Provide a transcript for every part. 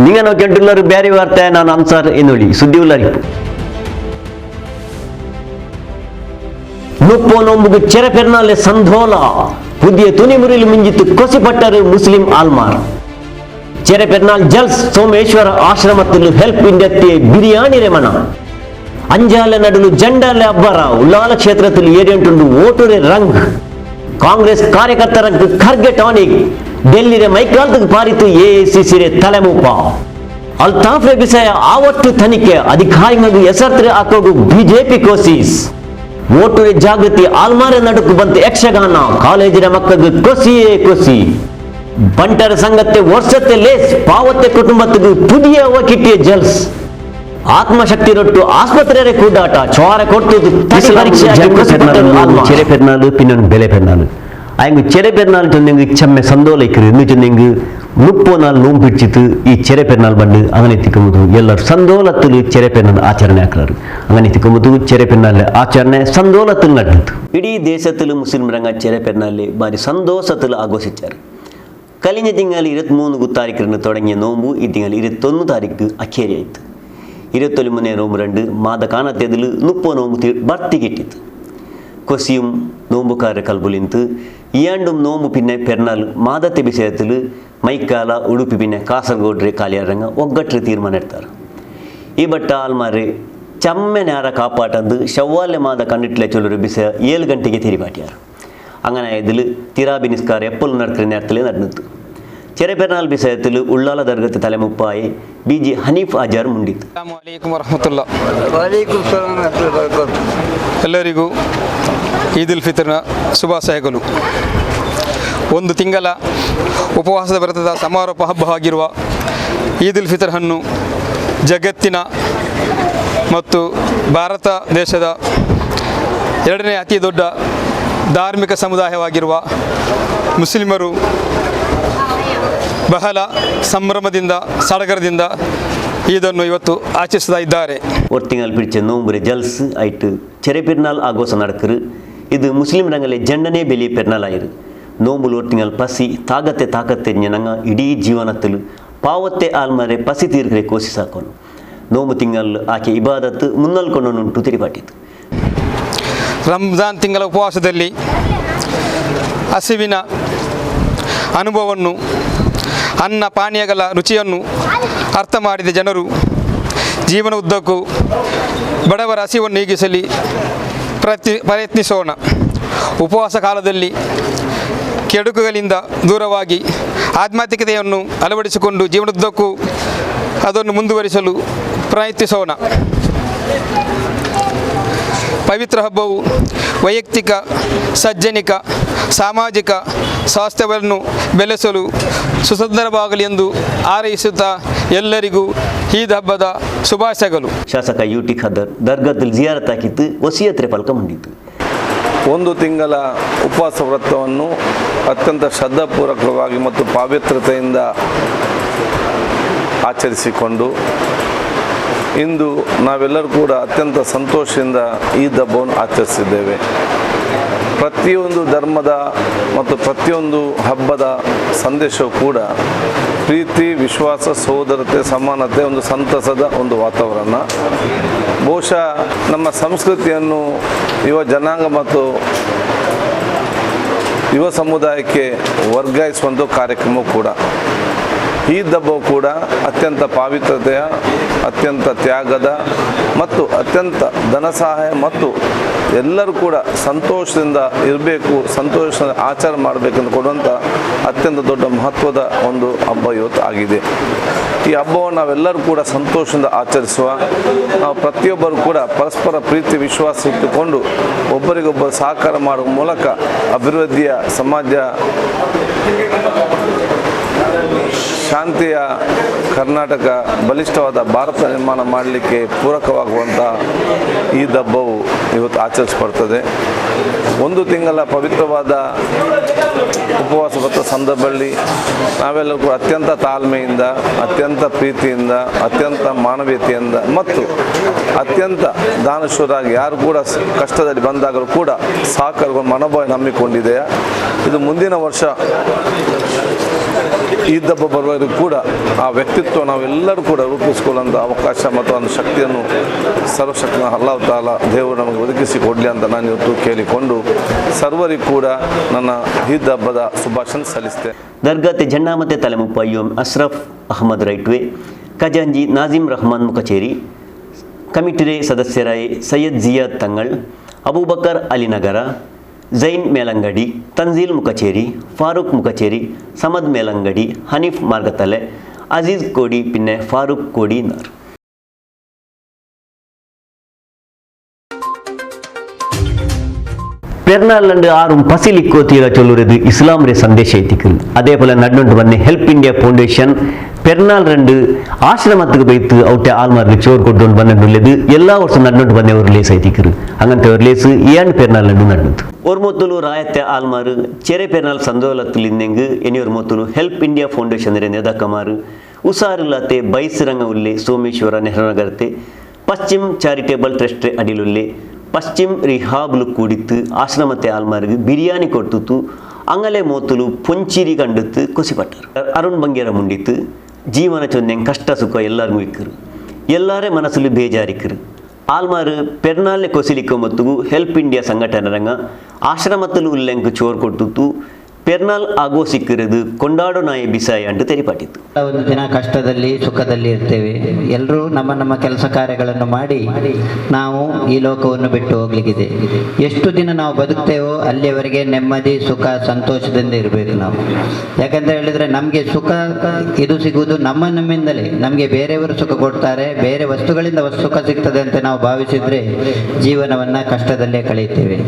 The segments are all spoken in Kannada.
നിങ്ങൾ കേട്ടുള്ളൊരു ಬೇರೆ ವಾರ್ತೆ ನಾನು ಅನ್ಸಾರ್ ಎನ್ನುಳಿ ಸುದ್ದಿ ಉಳ್ಳರಿಪು ಮುಪ್ಪೋ ನೋಂಬುಗು ಚೆರೆ ಪೆರ್ನಾಲೆ ಸಂಧೋಲ പുതിയ തുണിമുറിയിൽ മിഞ്ചിത്ത് കൊസിപ്പട്ടറ് മുസ്ലിം ആൽമാർ ചെരെ പെരുന്നാൾ ജൽസ് സോമേശ്വര ആശ്രമത്തിൽ ഹെൽപ്പ് ഇന്ത്യത്തെ ബിരിയാണി രമണ അഞ്ചാല നടുಲು ಜಂಡಾಲೆ ಅಬ್ಬರ ಉಳ್ಳಾಲ ಕ್ಷೇತ್ರದಲ್ಲಿ ಏರಿಯಂಟುಂಡು ಓಟುರೆ ರಂಗ್ ಕಾಂಗ್ರೆಸ್ ಕಾರ್ಯಕರ್ತರ ಖರ್ಗೆ ಟಾನಿಕ್ ಡೆಲ್ಲಿರೆ ಮೈಕಾಲ್ತಕ್ಕೆ ಪಾರಿತು ಎಐಸಿಸಿರೆ ತಲೆಮೂಪ ಅಲ್ತಾಫ್ ವಿಷಯ ಆವತ್ತು ತನಿಖೆ ಅಧಿಕಾರಿಗಳು ಹೆಸರು ಹಾಕೋದು ಬಿಜೆಪಿ ಕೋಸಿಸ್ ಓಟುರೆ ಜಾಗೃತಿ ಆಲ್ಮಾರೆ ನಡುಕು ಬಂತು ಯಕ್ಷಗಾನ ಕಾಲೇಜಿನ ಮಕ್ಕಳಿಗೆ ಕೊಸಿಯೇ ಕೊಸಿ ಬಂಟರ ಸಂಗತ್ತೆ ವರ್ಷത്തെ ಲೇಸ್ ಪಾವತ್ತೆ ಕುಟುಂಬತ್ತಿಗೆ ಪುದಿಯ ಕಿಟ್ಟಿಯ ಜಲ್ಸ್ ಆತ್ಮಶಕ್ತಿ ರೊಟ್ಟು ಆಸ್ಪತ್ರೆ ಕೂಡಾಟ ಚೋರ ಕೊಟ್ಟು ചെറിയ പെരുന്നാൾ പിന്നെ ബെലെ പെരുന്നാൾ അയങ്ങ് ചെറിയ പെരുന്നാൾ ചൊന്നെങ്കിൽ ചെമ്മ സന്തോളിക്കരുത് എന്ന് ചൊന്നെങ്കിൽ 30 നാൾ നോമ്പ് പിടിച്ചിട്ട് ഈ ചെറിയ പെരുന്നാൾ പണ്ട് അങ്ങനെ എത്തിക്കുമ്പോൾ എല്ലാവരും സന്തോളത്തിൽ ചെറിയ പെരുന്നാൾ ആചരണೆ ആക്കാറ് അങ്ങനെ എത്തിക്കുമ്പോൾ ചെറിയ പെരുന്നാളിലെ ആചರಣೆ സന്തോളത്തിൽ നടന്നത് ഇടീ ദേശത്തിൽ മുസ്ലിം ರಂಗ ചെറിയ പെരുന്നാളിലെ ഭാരി സന്തോഷത്തിൽ ആഘോഷിച്ചാറ് കഴിഞ്ഞ തിങ്കൾ 23 താരീഖിന് തുടങ്ങിയ നോമ്പ് ഈ തിങ്കൾ 21 താരീഖ് അഖേരിയായിട്ട് 21 നോമ്പ് 2 മാത കാണാത്തതിൽ 30 നോമ്പ് ഭർത്തി കിട്ടിയത് കൊസിയും നോമ്പുകാരെ കൽബുലിന്ത് ഇയാണ്ടും നോമ്പ് പിന്നെ പെരുന്നാൾ മാതത്തെ വിഷയത്തിൽ മൈക്കാല ഉಡುಪಿ പിന്നെ കാസർഗോഡ് കാലിയാರಂಗ ಒಗ್ಗಟ್ಟು ತೀರ್ಮಾನ എടുത്താറ് ഈ ಬಟ್ಟ ಆಲ್ಮಾರೆ ചമ്മ നേര കാപ്പാട്ടത് ಶವ್ವಾಲೆ ಮಾದ ಕಣ್ಣಿಟ್ಲೆ ಚೊಲ್ಲರು ವಿಷಯ 7 ಗಂಟೆಗೆ ತಿರಿಪಾಟ್ಯಾರು അങ്ങനെ ഇതിൽ തിരാബി നിസ്കാരം എപ്പോൾ നടക്കുന്ന നേരത്തിൽ നടന്നിട്ട് ചെറിയ പെരുന്നാൾ വിഷയത്തിൽ ഉള്ളാല ദർഗത്തെ തലമുപ്പായി ബിജി ഹനീഫ് ആജാർ ಮುಂದಿತ್ತು ಎಲ್ಲರಿಗೂ ಈದ್ ಉಲ್ ಫಿತ್ರ್ನ ಶುಭಾಶಯಗಳು. ಒಂದು ತಿಂಗಳ ಉಪವಾಸದ ವ್ರತದ ಸಮಾರೋಪ ಹಬ್ಬವಾಗಿರುವ ಈದ್ ಉಲ್ ಫಿತ್ರ್ ಅನ್ನು ಜಗತ್ತಿನ ಮತ್ತು ಭಾರತ ದೇಶದ ಎರಡನೇ ಅತಿ ದೊಡ್ಡ ಧಾರ್ಮಿಕ ಸಮುದಾಯವಾಗಿರುವ ಮುಸ್ಲಿಮರು ಬಹಳ ಸಂಭ್ರಮದಿಂದ ಸಡಗರದಿಂದ ಇದನ್ನು ಇವತ್ತು ಆಚರಿಸ್ತಾ ಇದ್ದಾರೆ. ஒரு திங்கள் பிடிச்ச நோம்புரை ஜல்ஸ் ஆயிட்டு ചെറിയ പെരുന്നാൾ ആഘോഷം നടക്കറ് ഇത് മുസ്ലിം ರಂಗಲೆ ಜಂಡನೇ ಬೆಲಿಯ പെരുന്നാൾ ആയിரு നോമ്പുൽ ഒരു തിങ്കൾ പസി താകത്തെ ഞങ്ങൾ ഇടീ ജീവനത്തിൽ ಪಾವತ್ತೆ ಆಲ್ಮಾರೆ ಪಸಿ ತೀರ್ಕರೆ ಕೋಸಿಸಾಕೋನು ನೋಂಬು ತಿಂಗಳು ಆಕೆ ಇಬಾದತ್ ಮುನ್ನಲ್ಕೊಂಡುಂಟು ತಿರಿಪಾಟಿತು. ರಂಜಾನ್ ತಿಂಗಳ ಉಪವಾಸದಲ್ಲಿ ಹಸಿವಿನ ಅನುಭವವನ್ನು ಅನ್ನ ಪಾನೀಯಗಳ ರುಚಿಯನ್ನು ಅರ್ಥ ಮಾಡಿದ ಜನರು ಜೀವನ ಉದ್ದಕ್ಕೂ ಬಡವರ ಹಸಿವನ್ನು ನೀಗಿಸಲಿ ಪ್ರಯತ್ನಿಸೋಣ. ಉಪವಾಸ ಕಾಲದಲ್ಲಿ ಕೆಡುಕುಗಳಿಂದ ದೂರವಾಗಿ ಆಧ್ಯಾತ್ಮಿಕತೆಯನ್ನು ಅಳವಡಿಸಿಕೊಂಡು ಜೀವನದುದ್ದಕ್ಕೂ ಅದನ್ನು ಮುಂದುವರಿಸಲು ಪ್ರಯತ್ನಿಸೋಣ. ಪವಿತ್ರ ಹಬ್ಬವು ವೈಯಕ್ತಿಕ ಸಜ್ಜನಿಕ ಸಾಮಾಜಿಕ ಸ್ವಾಸ್ಥ್ಯವನ್ನು ಬೆಳೆಸಲು ಸುಸಂದರವಾಗಲಿ ಎಂದು ಹಾರೈಸುತ್ತಾ ಎಲ್ಲರಿಗೂ ಈದ್ ಹಬ್ಬದ ಶುಭಾಶಯಗಳು. ಶಾಸಕ ಯುಟಿ ಖದರ್ ದರ್ಗಾದಲ್ಲಿ ಜಿಯಾರತ್ ಹಾಕಿತ್ತು ವಸಿಯತ್ರೆ ಫಲಕ ಮುಂದಿತ್ತು. ಒಂದು ತಿಂಗಳ ಉಪವಾಸ ವ್ರತವನ್ನು ಅತ್ಯಂತ ಶ್ರದ್ಧಾಪೂರ್ವಕವಾಗಿ ಮತ್ತು ಪವಿತ್ರತೆಯಿಂದ ಆಚರಿಸಿಕೊಂಡು ಇಂದು ನಾವೆಲ್ಲರೂ ಕೂಡ ಅತ್ಯಂತ ಸಂತೋಷದಿಂದ ಈದ್ ಹಬ್ಬವನ್ನು ಆಚರಿಸಿದ್ದೇವೆ. ಪ್ರತಿಯೊಂದು ಧರ್ಮದ ಮತ್ತು ಪ್ರತಿಯೊಂದು ಹಬ್ಬದ ಸಂದೇಶವು ಕೂಡ ಪ್ರೀತಿ, ವಿಶ್ವಾಸ, ಸಹೋದರತೆ, ಸಮಾನತೆ, ಒಂದು ಸಂತಸದ ಒಂದು ವಾತಾವರಣ. ಬಹುಶಃ ನಮ್ಮ ಸಂಸ್ಕೃತಿಯನ್ನು ಯುವ ಜನಾಂಗ ಮತ್ತು ಯುವ ಸಮುದಾಯಕ್ಕೆ ವರ್ಗಾಯಿಸುವಂಥ ಕಾರ್ಯಕ್ರಮವೂ ಕೂಡ. ಈದ್ ಹಬ್ಬವು ಕೂಡ ಅತ್ಯಂತ ಪವಿತ್ರತೆಯ, ಅತ್ಯಂತ ತ್ಯಾಗದ ಮತ್ತು ಅತ್ಯಂತ ಧನ ಸಹಾಯ ಮತ್ತು ಎಲ್ಲರೂ ಕೂಡ ಸಂತೋಷದಿಂದ ಇರಬೇಕು, ಸಂತೋಷದಿಂದ ಆಚರಣೆ ಮಾಡಬೇಕೆಂದು ಕೊಡುವಂಥ ಅತ್ಯಂತ ದೊಡ್ಡ ಮಹತ್ವದ ಒಂದು ಹಬ್ಬ ಇವತ್ತು ಆಗಿದೆ. ಈ ಹಬ್ಬವನ್ನು ನಾವೆಲ್ಲರೂ ಕೂಡ ಸಂತೋಷದಿಂದ ಆಚರಿಸುವ, ನಾವು ಪ್ರತಿಯೊಬ್ಬರು ಕೂಡ ಪರಸ್ಪರ ಪ್ರೀತಿ ವಿಶ್ವಾಸ ಇಟ್ಟುಕೊಂಡು ಒಬ್ಬರಿಗೊಬ್ಬರು ಸಹಕಾರ ಮಾಡುವ ಮೂಲಕ ಅಭಿವೃದ್ಧಿಯ ಸಮಾಜ, ಶಾಂತಿಯ ಕರ್ನಾಟಕ, ಬಲಿಷ್ಠವಾದ ಭಾರತ ನಿರ್ಮಾಣ ಮಾಡಲಿಕ್ಕೆ ಪೂರಕವಾಗುವಂಥ ಈದ್ ಹಬ್ಬವು ಇವತ್ತು ಆಚರಿಸಲ್ಪಡ್ತದೆ. ಒಂದು ತಿಂಗಳ ಪವಿತ್ರವಾದ ಉಪವಾಸ ವ್ರತ ಸಂದರ್ಭದಲ್ಲಿ ನಾವೆಲ್ಲರೂ ಕೂಡ ಅತ್ಯಂತ ತಾಳ್ಮೆಯಿಂದ, ಅತ್ಯಂತ ಪ್ರೀತಿಯಿಂದ, ಅತ್ಯಂತ ಮಾನವೀಯತೆಯಿಂದ ಮತ್ತು ಅತ್ಯಂತ ದಾನಶೂರಾಗಿ ಯಾರು ಕೂಡ ಕಷ್ಟದಲ್ಲಿ ಬಂದಾಗಲೂ ಕೂಡ ಸಹಕಾರ ಮನೋಭಾವ ನಂಬಿಕೊಂಡಿದೆಯಾ. ಇದು ಮುಂದಿನ ವರ್ಷ ಈ ದಬ್ಬ ಬರುವವರಿಗೂ ಕೂಡ ಆ ವ್ಯಕ್ತಿತ್ವ ನಾವೆಲ್ಲರೂ ಕೂಡ ರೂಪಿಸಿಕೊಳ್ಳುವಂಥ ಅವಕಾಶ ಮತ್ತು ಒಂದು ಶಕ್ತಿಯನ್ನು ಸರ್ವಶಕ್ತನ ಅಲ್ಲಾಹ್ ತಾಲ ದೇವರು ನಮಗೆ ಒದಗಿಸಿ ಕೊಡಲಿ ಅಂತ ನಾನು ಇವತ್ತು ಕೇಳಿಕೊಂಡು ಸರ್ವರಿಗೂ ಕೂಡ ನನ್ನ ಈದ್ ಹಬ್ಬದ ಶುಭಾಶಯ ಸಲ್ಲಿಸ್ತೇನೆ. ದರ್ಗಾತೆ ಜಂಡಾಮತೆ ತಲೆಮುಪ್ಪ ಯುಎಂ ಅಶ್ರಫ್ ಅಹಮದ್ ರೈಟ್ವೆ ಖಜಾಂಜಿ ನಾಜಿಮ್ ರಹಮಾನ್ ಮುಖಚೇರಿ ಕಮಿಟಿರೆ ಸದಸ್ಯರಾಯ ಸೈಯದ್ ಜಿಯಾದ್ ತಂಗಳ್ ಅಬೂಬಕರ್ ಅಲಿನಗರ ಜೈನ್ ಮೇಲಂಗಡಿ ತಂಜೀಲ್ ಮುಖಚೇರಿ ಫಾರೂಕ್ ಮುಖಚೇರಿ ಸಮದ್ ಮೇಲಂಗಡಿ ಹನೀಫ್ ಮಾರ್ಗತಲೆ ಅಜೀಜ್ ಕೋಡಿ ಪಿನ್ನೆ ಫಾರೂಕ್ ಕೋಡಿನಾರ್. ಪೆರ್ನಾಲ್ ಆrum ಪಸಿಲಿಕ್ಕೋ ತೀರ ಚೊಲ್ಲುರೆದು ಇಸ್ಲಾಂ ರೇ ಸಂದೇಶ ಐತಿಕಲ್ അതേപോലെ നടുണ്ട് വന്നെ ഹെൽപ്പ് ഇന്ത്യ ഫൗണ്ടേഷൻ പെരുന്നാൾ രണ്ട് ആശ്രമത്തിക്ക് പോയിട്ട് ഔട്ടെ ആൾമാർക്ക് ചോറ് കൊണ്ടുകൊണ്ട് വന്നിട്ടുള്ളത് എല്ലാ വർഷവും നടുണ്ട് വന്നെ ഒരു ലേസ് ಐತಿಕರು അങ്ങനത്തെ ഒരു ലേസ് ഏഴ് പെരുന്നാൾ രണ്ട് നടുന്നത് ഒരു ಮೊತ್ತಲು ರಾಯത്തെ ಆಲ್ಮಾರು ಚೆರೆ ಪೆರ್ನಾಲ್ ಸಂದೋಲತ್ತಲಿಂದೆಂಗ್ ಎನಿಯೊರು ಮೊತ್ತಲು ಹೆಲ್ಪ್ ಇಂಡಿಯಾ ಫೌಂಡೇಶನ್ ರೇ ನೆದಕಮಾರು ಉಸಾರಿಲ್ಲತೆ ಬೈಸಿರಂಗ ಉಲ್ಲೆ ಸೋಮೇಶ್ವರ ನೆಹರುನಗರತೆ ಪಶ್ಚಿಮ ಚಾರಿಟೇಬಲ್ ಟ್ರಸ್ಟ್ ರೇ ಅಡಿಲುಲ್ಲೆ ಪಶ್ಚಿಮ ರಿಹಾಬ್ಲು ಕೂಡಿತ್ತು ಆಶ್ರಮತೆ ಆಲ್ಮಾರ್ಗೆ ಬಿರಿಯಾನಿ ಕೊಡ್ತು ಅಂಗಲೆ ಮೋತುಲು ಪೊಂಚಿರಿ ಕಂಡುತ್ತು ಕೊಸಿಪಟ್ಟರು ಅರುಣ್ ಬಂಗೇರ ಮುಂಡಿತ್ತು ಜೀವನ ಚೊಂದೆಂಗ್ ಕಷ್ಟ ಸುಖ ಎಲ್ಲರಿಗೂ ಇಕ್ಕರು ಎಲ್ಲಾರೇ ಮನಸ್ಸಲ್ಲಿ ಬೇಜಾರಿಕ್ಕರು ಆಲ್ಮಾರು ಪೆರ್ನಾಲ್ಲೆ ಕೊಸಿಲಿಕ್ಕೋ ಮತ್ತಿಗೂ ಹೆಲ್ಪ್ ಇಂಡಿಯಾ ಸಂಘಟನೆ ರಂಗ ಆಶ್ರಮತ್ತಲು ಉಲ್ಲೆಂಕ್ ಚೋರ್ ಕೊಡ್ತು ಪೆರ್ನಾಲ್ ಆಗೋ ಸಿಕ್ಕಿರೋದು ಕೊಂಡಾಡೋ ನಾಯಿ ಬಿಸಾಯ ಅಂತ ತೆರಿಪಾಟಿತ್ತು. ಒಂದು ದಿನ ಕಷ್ಟದಲ್ಲಿ ಸುಖದಲ್ಲಿ ಇರ್ತೇವೆ. ಎಲ್ಲರೂ ನಮ್ಮ ನಮ್ಮ ಕೆಲಸ ಕಾರ್ಯಗಳನ್ನು ಮಾಡಿ ನಾವು ಈ ಲೋಕವನ್ನು ಬಿಟ್ಟು ಹೋಗ್ಲಿಕ್ಕಿದೆ. ಎಷ್ಟು ದಿನ ನಾವು ಬದುಕ್ತೇವೋ ಅಲ್ಲಿಯವರೆಗೆ ನೆಮ್ಮದಿ ಸುಖ ಸಂತೋಷದಿಂದ ಇರಬೇಕು ನಾವು. ಯಾಕಂತ ಹೇಳಿದ್ರೆ ನಮಗೆ ಸುಖ ಇದು ಸಿಗುವುದು ನಮ್ಮಿಂದಲೇ. ನಮಗೆ ಬೇರೆಯವರು ಸುಖ ಕೊಡ್ತಾರೆ, ಬೇರೆ ವಸ್ತುಗಳಿಂದ ಸುಖ ಸಿಗ್ತದೆ ಅಂತ ನಾವು ಭಾವಿಸಿದ್ರೆ ಜೀವನವನ್ನು ಕಷ್ಟದಲ್ಲೇ ಕಳೆಯುತ್ತೇವೆ.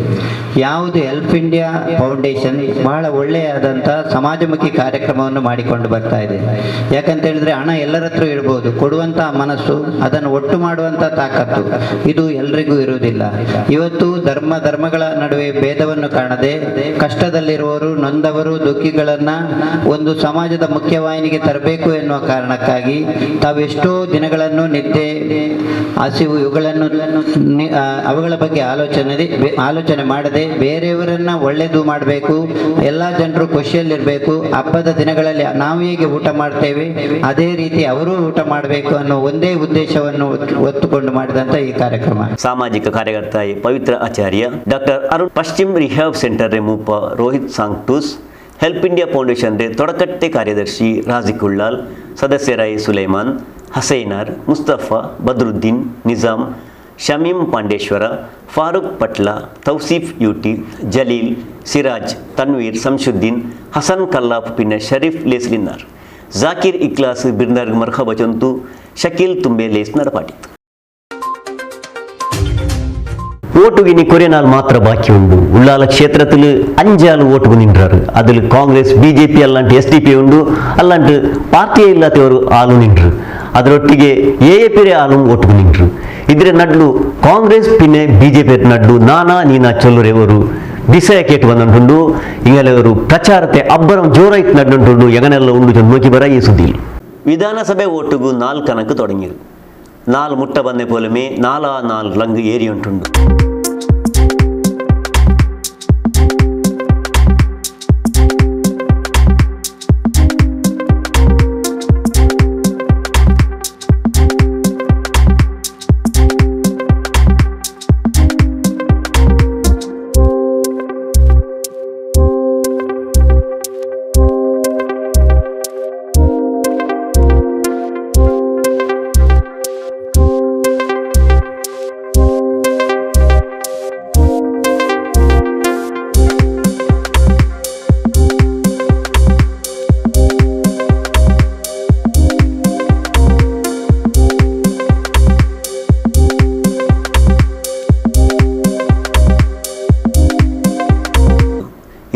ಯಾವುದು ಹೆಲ್ಪ್ ಇಂಡಿಯಾ ಫೌಂಡೇಶನ್ ಬಹಳ ಒಳ್ಳೆಯಾದಂಥ ಸಮಾಜಮುಖಿ ಕಾರ್ಯಕ್ರಮವನ್ನು ಮಾಡಿಕೊಂಡು ಬರ್ತಾ ಇದೆ. ಯಾಕಂತ ಹೇಳಿದ್ರೆ ಹಣ ಎಲ್ಲರ ಹತ್ರ ಇರ್ಬೋದು, ಕೊಡುವಂತಹ ಮನಸ್ಸು ಅದನ್ನು ಒಟ್ಟು ಮಾಡುವಂಥ ತಾಕತ್ತು ಇದು ಎಲ್ರಿಗೂ ಇರುವುದಿಲ್ಲ. ಇವತ್ತು ಧರ್ಮಗಳ ನಡುವೆ ಭೇದವನ್ನು ಕಾಣದೆ ಕಷ್ಟದಲ್ಲಿರುವವರು ನೊಂದವರು ದುಃಖಿಗಳನ್ನ ಒಂದು ಸಮಾಜದ ಮುಖ್ಯವಾಹಿನಿಗೆ ತರಬೇಕು ಎನ್ನುವ ಕಾರಣಕ್ಕಾಗಿ ತಾವೆಷ್ಟೋ ದಿನಗಳನ್ನು ನಿದ್ದೆ ಹಸಿವು ಇವುಗಳನ್ನು ಅವುಗಳ ಬಗ್ಗೆ ಆಲೋಚನೆ ಮಾಡದೆ ಬೇರೆಯವರನ್ನ ಒಳ್ಳೆಯದು ಮಾಡಬೇಕು, ಎಲ್ಲ ಜನರು ಖುಷಿಯಲ್ಲಿರಬೇಕು, ಹಬ್ಬದ ದಿನಗಳಲ್ಲಿ ನಾವು ಹೇಗೆ ಊಟ ಮಾಡ್ತೇವೆ ಅದೇ ರೀತಿ ಅವರು ಊಟ ಮಾಡಬೇಕು ಅನ್ನೋ ಒಂದೇ ಉದ್ದೇಶವನ್ನು ಒತ್ತುಕೊಂಡು ಮಾಡಿದಂತ ಈ ಕಾರ್ಯಕ್ರಮ. ಸಾಮಾಜಿಕ ಕಾರ್ಯಕರ್ತ ಪವಿತ್ರ ಆಚಾರ್ಯ ಡಾಕ್ಟರ್ ಅರುಣ್ ಪಶ್ಚಿಮ ರಿಹ್ಯಾಬ್ ಸೆಂಟರ್ ರೇ ಮೂಪ ರೋಹಿತ್ ಸಾಂಗ್ಟೂಸ್ ಹೆಲ್ಪ್ ಇಂಡಿಯಾ ಫೌಂಡೇಶನ್ ರೇ ತೊಡಕಟ್ಟೆ ಕಾರ್ಯದರ್ಶಿ ರಾಜಿಕುಳ್ಳಾಲ್ ಸದಸ್ಯರಾಯ ಸುಲೈಮಾನ್ ಹಸೈನಾರ್ ಮುಸ್ತಫಾ ಬದ್ರುದ್ದೀನ್ ನಿಜಾಮ್ ಶಮೀಂ ಪಾಂಡೇಶ್ವರ ಫಾರೂಕ್ ಪಟ್ಲ ತೌಸೀಫ್ ಯೂಟಿ ಜಲೀಲ್ ಸಿರಾಜ್ ತನ್ವೀರ್ ಸಂಶುದ್ದೀನ್ ಹಸನ್ ಕಲ್ಲಾಫ್ ಪಿನ್ನ ಶರೀಫ್ ಲೇಸ್ಲಿನ್ನಾರ್ ಜಾಕಿರ್ ಇಕ್ಲಾಸ್ ಬಿರ್ನರ್ಗ್ ಮರ್ಹಬ ಚೊಂತು ಶಕೀಲ್ ತುಂಬೆ ಲೇಸ್ ನಡಪಾಟಿತ್ತು. വോട്ടുകിനി കുറേ നാൾ മാത്രം ബാക്കിയുണ്ട്. ഉള്ളാല ക്ഷേത്രത്തിൽ 5 ആൾ വോട്ട് നിன்றாரு. അതിൽ കോൺഗ്രസ് BJP അല്ലാണ്ട് SDP ഉണ്ട്, അല്ലാണ്ട് പാർട്ടിയേ ഇല്ലാത്ത ഒരു ആളും നിன்று, ಅದರೊಟ್ಟಿಗೆ AAP ಆളും ವೋಟ್ ನಿಂತರು. ಇದರ ನಡ್ಲು ಕಾಂಗ್ರೆಸ್ ಪಿನ್ನೆ BJP ನಡ್ಲು ನಾನಾ ನೀನಾ ಚೊಲ್ಲರೆ ಅವರು ವಿಷಯ ಕೇಟು ಬಂದುಂಟು. ಹಿಂಗಲೆ ಅವರು ಪ್ರಚಾರತೆ ಅಬ್ಬರಂ ಜೋರಾಯ್ತು ನಡ್ಡುಂಟು. ಎಗನೆಲ್ಲ ಉಂಡು ನೋಕಿ ಬರ ಈ ಸುದ್ದಿ. ವಿಧಾನಸಭೆ ವೋಟುಗೂ 4 ಕಣಕ್ಕೆ ತೊಡಗಿರು. 4 ಮುಟ್ಟ ಬಂದೆ ಪೋಲಮೆ 4 ರಂಗ್ ಏರಿ ಉಂಟುಂಡು.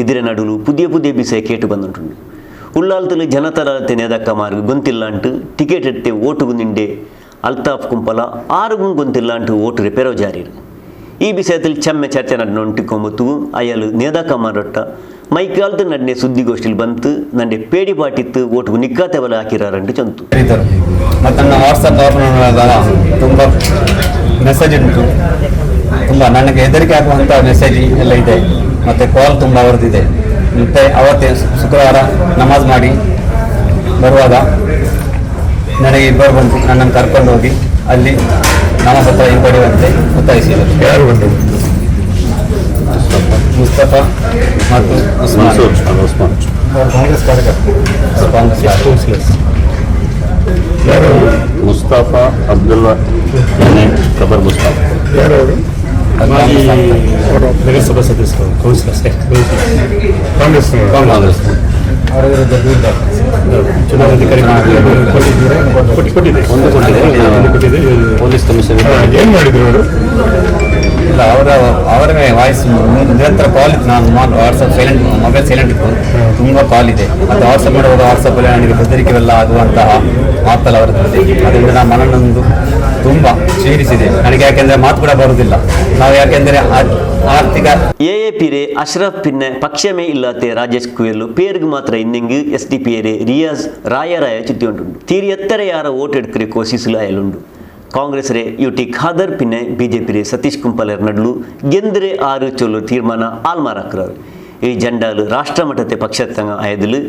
ಇದರ ನಡುಲು ಪುದಿಯ ಬಿಸೆ ಕೇಟು ಬಂದುಂಟುಂಡು. ಉಳ್ಳಾಲ್ತಲು ಜನತರತೆ ನೆದಕ್ಕ ಮಾರ್ಗ ಗೊಂತಿಲ್ಲ ಅಂಟು ಟಿಕೆಟ್ ಎತ್ತೆ ಓಟುಗು ನಿಂಡೆ ಅಲ್ತಾಫ್ ಕುಂಪಲ 6 ಗೊಂತಿಲ್ಲ ಅಂಟು ಓಟುರೆ ಪೆರೋಜಾರಿರು. ಈ ವಿಷಯದಲ್ಲಿ ಚೆಮ್ಮೆ ಚರ್ಚೆ ನಡ್ನೊಂಟಿಕೊಂಬತ್ತು ಅಯ್ಯಲು ನೇದಾಕ ಮಾರೊಟ್ಟ ಮೈಕಾಲ್ತು ನಡ್ನೆ ಸುದ್ದಿಗೋಷ್ಠಿಲಿ ಬಂತು ನಂಡೆ ಪೇಡಿ ಪಾಟಿತ್ತು ಓಟುಗು ನಿಕ್ಕಾತೆವಲ ಹಾಕಿರಾರಂಟು ಚಂತು. ಮತ್ತು ನನ್ನ ವಾಟ್ಸಪ್ ತುಂಬ ಮೆಸೇಜ್ ಉಂಟು, ತುಂಬ ನನಗೆ ಹೆದರಿಕೆ ಆಗುವಂಥ ಮೆಸೇಜ್ ಎಲ್ಲ ಇದೆ, ಮತ್ತು ಕಾಲ್ ತುಂಬ ಅವರದಿದೆ. ಮತ್ತು ಅವತ್ತೇ ಶುಕ್ರವಾರ ನಮಾಜ್ ಮಾಡಿ ಬರುವಾಗ ನನಗೆ ಇಬ್ಬರು ಬಂದು ನನ್ನನ್ನು ಕರ್ಕೊಂಡು ಹೋಗಿ ಅಲ್ಲಿ ನಾಮಪತ್ರ ಹಿಂಪಡೆಯುವಂತೆ ಒತ್ತಾಯಿಸಿದರು. ಯಾರು ಬಂದರು? ಮುಸ್ತಫಾ ಮತ್ತು ಉಸ್ಮಾನ್. ಕಾಂಗ್ರೆಸ್ ಕಾರ್ಯಕರ್ತ. ಕಾಂಗ್ರೆಸ್ ಯಾರು? ಮುಸ್ತಫಾ ಅಬ್ದುಲ್ಲಾ ಖಬರ್ ಮುಸ್ತಫಾ. ಯಾರು ಅವರು? ನಗರಸಭಾ ಸದಸ್ಯರು, ಕೌನ್ಸಿಲರ್ಸ್, ಕಾಂಗ್ರೆಸ್. ಕಾಂಗ್ರೆಸ್ ಅವರ ವಿರುದ್ಧ ದೂರ ಚುನಾವಣಾಧಿಕಾರಿ ಕೊಟ್ಟಿದೆ. ಪೊಲೀಸ್ ಕಮಿಷನರ್ ಏನು ಮಾಡಿದ್ರು ಅವರು? ಇಲ್ಲ, ಅವರ ವಾಯ್ಸ್ ನಿರಂತರ ಕಾಲ್ ಇತ್ತು. ನಾನು ವಾಟ್ಸಪ್ ಸೈಲೆಂಟ್, ಮೊಬೈಲ್ ಸೈಲೆಂಟ್ ಇತ್ತು, ತುಂಬ ಕಾಲ್ ಇದೆ. ಮತ್ತು ವಾಟ್ಸಪ್ ಮಾಡುವಾಗ ವಾಟ್ಸಪ್ಪಲ್ಲಿ ನನಗೆ ಬೆದರಿಕೆವೆಲ್ಲ ಆಗುವಂತಹ ಮಾತಲ್ಲ ಅವರದ್ದು. ಅದರಿಂದ ನಾನು ಮನನೊಂದು ತುಂಬ ಕ್ಷೀಣಿಸಿದೆ ನನಗೆ. ಯಾಕೆಂದರೆ ಮಾತು ಕೂಡ ಬರುವುದಿಲ್ಲ. ನಾವು ಯಾಕೆಂದರೆ ಆರ್ಥಿಕ ಎಎಪಿರೆ ಅಶ್ರಫ್ ಪಿನ್ನೆ ಪಕ್ಷಮೇ ಇಲ್ಲತೆ ರಾಜೇಶ್ ಕುಯಲು പേർക്ക് മാത്രം ഇന്നെങ്കിൽ SDP റിയാസ് റായറായ ചുറ്റിക്കൊണ്ടുണ്ട്. തീരെ എത്രയേറെ വോട്ടെടുക്കൽ കോശിസിലായാലുണ്ട്. ಕಾಂಗ್ರೆಸ್ರೆ ಯುಟಿ ಖಾದರ್ ಪಿನ್ನೆ BJP ಸತೀಶ್ ಕುಂಪಲರ್ ನಡ್ಲು ಗೆಂದ್ರೆ 6 ಚೊಲ್ಲು ತೀರ್ಮಾನ ಆಲ್ಮಾರಾಕ್ರಾರು. ಈ ಜಂಡಾಲು ರಾಷ್ಟ್ರಮಟ್ಟತೆ ಪಕ್ಷತ್ತಂಗ ಆಯದಿಲು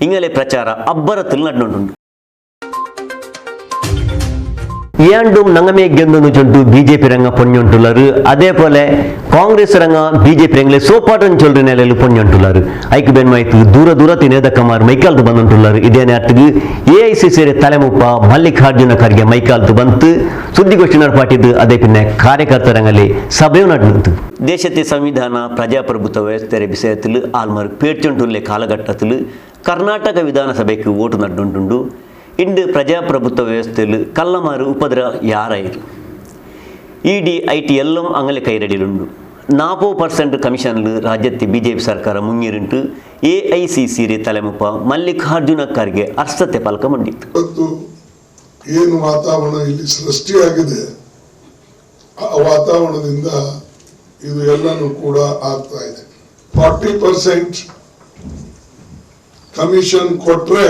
ಇಂಗಲೆ ಪ್ರಚಾರ ಅಬ್ಬರത്തിൽ നടന്നുണ്ട്. ഏണ്ടും നങ്ങമേ ഗെന്തെന്ന് ചൊല്ലു BJP രംഗ പൊഞ്ഞൊണ്ടുള്ളാറ്. അതേപോലെ ಕಾಂಗ್ರೆಸ್ ರಂಗ BJP ರಂಗಲೆ ಸೋಪಾಟನ್ ಚೊಲ್ರಿ ನೆಲೆಯಲ್ಲಿ ಪೊഞ്ഞೊಂಟುಳ್ಳಾರು. ಐಕ್ ಬೆನ್ಮಾಯ್ತು ದೂರ ದೂರ ತಿನೇದಕ್ಕಮಾರು ಮೈಕಾಲ್ತು ಬಂದುಂಟುಳ್ಳಾರು. ಇದೇ ನಾಟಿಗೆ AICC ತಲೆಮುಪ್ಪ ಮಲ್ಲಿಕಾರ್ಜುನ ಖರ್ಗೆ ಮೈಕಾಲ್ತು ಬಂತು ಸುದ್ದಿಗೋಷ್ಠಿ ನಡಪಾಟಿದ್ದು. ಅದೇ ಪಿನ್ನೆ ಕಾರ್ಯಕರ್ತರ ರಂಗಲ್ಲಿ ಸಭೆಯು ನಡೆದು ದೇಶത്തെ ಸಂವಿಧಾನ ಪ್ರಜಾಪ್ರಭುತ್ವ ವ್ಯವಸ್ಥೆ ವಿಷಯത്തിൽ ಆಲ್ಮಾರು ಪೇಡ್ಚೊಂಟುಳ್ಳೆ ಕಾಲಘಟ್ಟത്തിൽ ಕರ್ನಾಟಕ ವಿಧಾನಸಭೆಗೆ ಓಟು ನಡೆದುಂಟುಂಡು. ಇಂದು ಪ್ರಜಾಪ್ರಭುತ್ವ ವ್ಯವಸ್ಥೆಯಲ್ಲಿ ಕಳ್ಳಮಾರು ಉಪದ್ರ ಯಾರಾಯಿರು ED IT എല്ലാം അങ്ങനെ കൈരടിയിലുണ്ട്. 40% കമ്മീഷനിൽ രാജ്യത്തെ BJP സർക്കാർ മുങ്ങിരുണ്ട്. AICC ತಲೆಮುಪ್ಪ ಮಲ್ಲಿಕಾರ್ಜುನ ಖರ್ಗೆ ಅರ್ಸತೆ ಫಲಕ ಮಂಡಿತ್ತು. ಏನು ವಾತಾವರಣ ಇಲ್ಲಿ ಸೃಷ್ಟಿಯಾಗಿದೆ, ಆ ವಾತಾವರಣದಿಂದ ಇದು ಎಲ್ಲನೂ ಕೂಡ ಆಗ್ತಾ ಇದೆ. 40% ಕಮಿಷನ್ ಕೊಟ್ರೆ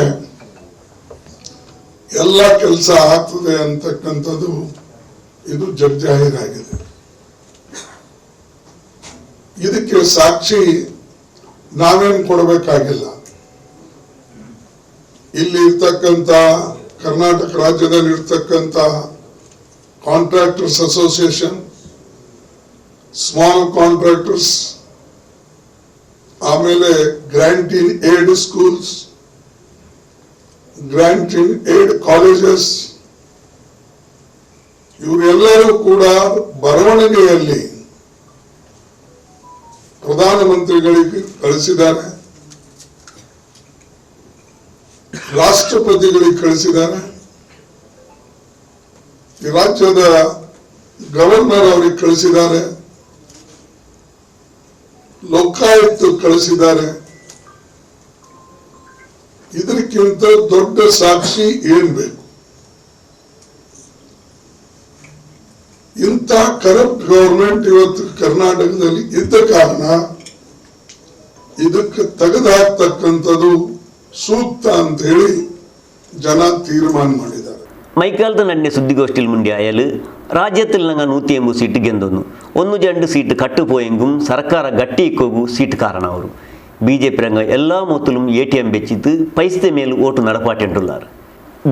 ಎಲ್ಲ ಕೆಲಸ ಆಗ್ತದೆ ಅಂತಕ್ಕಂಥದ್ದು ಇದು ಜಗ್ಜಾಹೀರಾಗಿದೆ. ಇದಕ್ಕೆ ಸಾಕ್ಷಿ ನಾವೇನು ಕೊಡಬೇಕಾಗಿಲ್ಲ. ಇಲ್ಲಿ ಇರ್ತಕ್ಕಂಥ ಕರ್ನಾಟಕ ರಾಜ್ಯದಲ್ಲಿ ಇರ್ತಕ್ಕಂಥ ಕಾಂಟ್ರಾಕ್ಟರ್ಸ್ ಅಸೋಸಿಯೇಷನ್, ಸ್ಮಾಲ್ ಕಾಂಟ್ರಾಕ್ಟರ್ಸ್, ಆಮೇಲೆ ಗ್ರಾಂಟ್ ಇನ್ ಏಡ್ ಸ್ಕೂಲ್ಸ್, ಗ್ರಾಂಟ್ ಇನ್ ಏಡ್ ಕಾಲೇಜಸ್, ಇವರೆಲ್ಲರೂ ಕೂಡ ಬರವಣಿಗೆಯಲ್ಲಿ ಪ್ರಧಾನಮಂತ್ರಿಗಳಿಗೆ ಕಳಿಸಿದ್ದಾರೆ, ರಾಷ್ಟ್ರಪತಿಗಳಿಗೆ ಕಳಿಸಿದ್ದಾರೆ, ಈ ರಾಜ್ಯದ ಗವರ್ನರ್ ಅವರಿಗೆ ಕಳಿಸಿದ್ದಾರೆ, ಲೋಕಾಯುಕ್ತ ಕಳಿಸಿದ್ದಾರೆ. ಇದಕ್ಕಿಂತ ದೊಡ್ಡ ಸಾಕ್ಷಿ ಏನ್ ಬೇಕು? ಇಂಥ ಕರಪ್ಟ್ ಗವರ್ಮೆಂಟ್ ಇವತ್ತು ಕರ್ನಾಟಕದಲ್ಲಿ ಇದ್ದ ಕಾರಣ ಇದಕ್ಕೆ ತೆಗೆದುಹಾಕ್ತಕ್ಕಂಥದ್ದು ಸೂಕ್ತ ಅಂತ ಹೇಳಿ ಜನ ತೀರ್ಮಾನ ಮಾಡಿದ್ದಾರೆ. ಮೈಕಾಲ್ದ ನನ್ನೆ ಸುದ್ದಿಗೋಷ್ಠಿಯಲ್ಲಿ ಮುಂದೆ ಆಯಲು ರಾಜ್ಯത്തിൽ ನಂಗೆ 180 ಸೀಟ್ ಗೆಂದೊಂದು 1-2 ಸೀಟ್ ಕಟ್ಟುಪೋಯೆಂಗುം ಸರ್ಕಾರ ಗಟ್ಟಿ ಇಕ್ಕೋಗು ಸೀಟ್ ಕಾರಣ ಅವರು. BJP ರಂಗ ಎಲ್ಲ ಮೊತ್ತಲೂ ATM ಬೆಚ್ಚಿತ್ತು ಪೈಸೆ ಮೇಲೆ ಓಟು ನಡಪಾಟೆಂಟುಳ್ಳಾರು.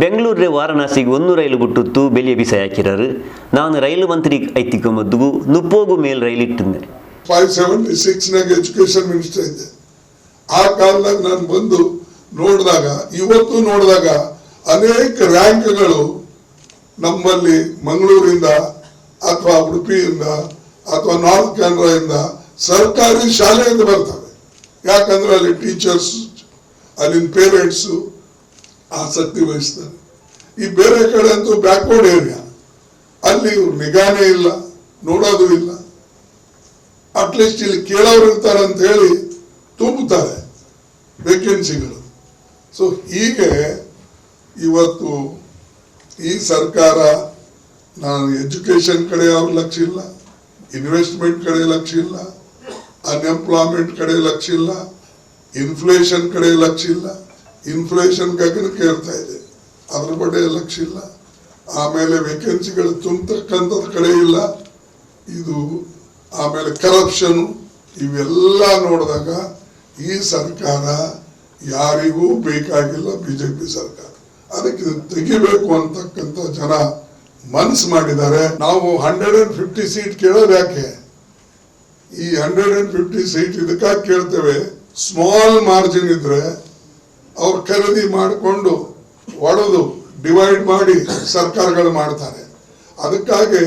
ಬೆಂಗಳೂರೇ ವಾರಣಾಸಿಗೆ 1 ರೈಲು ಬಿಟ್ಟುತ್ತು ಬೆಲೆ ಬಿಸಿ ಹಾಕಿರಾರು. ನಾನು ರೈಲು ಮಂತ್ರಿ ಐತಿಕ ಮದ್ದುಗೂ 30 ಮೇಲ್ ರೈಲು ಇಟ್ಟಿದ್ದೆ. 576 ಎಜುಕೇಶನ್ ಮಿನಿಸ್ಟರ್ ಇದ್ದೆ. ಆ ಕಾಲದಾಗ ನಾನು ಬಂದು ನೋಡಿದಾಗ, ಇವತ್ತು ನೋಡಿದಾಗ ಅನೇಕ ರ್ಯಾಂಕ್ಗಳು ನಮ್ಮಲ್ಲಿ ಮಂಗಳೂರಿಂದ ಅಥವಾ ಉಡುಪಿಯಿಂದ ಅಥವಾ ನಾರ್ತ್ ಕ್ಯಾನರಾದಿಂದ ಸರ್ಕಾರಿ ಶಾಲೆಯಿಂದ ಬರ್ತವೆ. ಯಾಕಂದ್ರೆ ಅಲ್ಲಿ ಟೀಚರ್ಸ್, ಅಲ್ಲಿನ ಪೇರೆಂಟ್ಸು ಆಸಕ್ತಿ ವಹಿಸ್ತಾರೆ. ಈ ಬೇರೆ ಕಡೆ ಅಂತೂ ಬ್ಯಾಕ್ವರ್ಡ್ ಏರಿಯಾ, ಅಲ್ಲಿ ನಿಗಾನೇ ಇಲ್ಲ, ನೋಡೋದು ಇಲ್ಲ. ಅಟ್ಲೀಸ್ಟ್ ಇಲ್ಲಿ ಕೇಳೋರು ಇರ್ತಾರೆ ಅಂತ ಹೇಳಿ ತುಂಬುತ್ತಾರೆ ವೇಕೆನ್ಸಿಗಳು. ಸೊ ಹೀಗೆ ಇವತ್ತು ಈ ಸರ್ಕಾರ ನಾನು ಎಜುಕೇಶನ್ ಕಡೆ ಅವ್ರ ಲಕ್ಷ್ಯ ಇಲ್ಲ, ಇನ್ವೆಸ್ಟ್ಮೆಂಟ್ ಕಡೆ ಲಕ್ಷ್ಯ ಇಲ್ಲ, ಅನ್ಎಂಪ್ಲಾಯ್ಮೆಂಟ್ ಕಡೆ ಲಕ್ಷ್ಯ ಇಲ್ಲ, ಇನ್ಫ್ಲೇಷನ್ ಕಡೆ ಲಕ್ಷ್ಯ ಇಲ್ಲ. ಇನ್ಫ್ಲೇಷನ್ ಗಗನಕ್ಕೆ ಏರ್ತಾ ಇದೆ, ಅದ್ರ ಬಗ್ಗೆ ಲಕ್ಷ್ಯ ಇಲ್ಲ. ಆಮೇಲೆ ವೇಕೆನ್ಸಿಗಳು ತುಂಬತಕ್ಕಂಥದ್ದು ಕಡೆ ಇಲ್ಲ. ಇದು ಆಮೇಲೆ ಕರಪ್ಷನ್, ಇವೆಲ್ಲ ನೋಡಿದಾಗ ಈ ಸರ್ಕಾರ ಯಾರಿಗೂ ಬೇಕಾಗಿಲ್ಲ ಬಿಜೆಪಿ ಸರ್ಕಾರ. ಅದಕ್ಕೆ ಇದು ತೆಗಿಬೇಕು ಅಂತಕ್ಕಂಥ ಜನ ಮನಸ್ಸು ಮಾಡಿದ್ದಾರೆ. ನಾವು 150 ಸೀಟ್ ಕೇಳೋದು ಯಾಕೆ? ಈ 150 ಸೀಟ್ ಇದಕ್ಕಾಗಿ ಕೇಳ್ತೇವೆ, ಸ್ಮಾಲ್ ಮಾರ್ಜಿನ್ ಇದ್ರೆ ಅವ್ರು ಖರೀದಿ ಮಾಡಿಕೊಂಡು ಒಡೆದು ಡಿವೈಡ್ ಮಾಡಿ ಸರ್ಕಾರಗಳು ಮಾಡ್ತಾರೆ. ಅದಕ್ಕಾಗಿ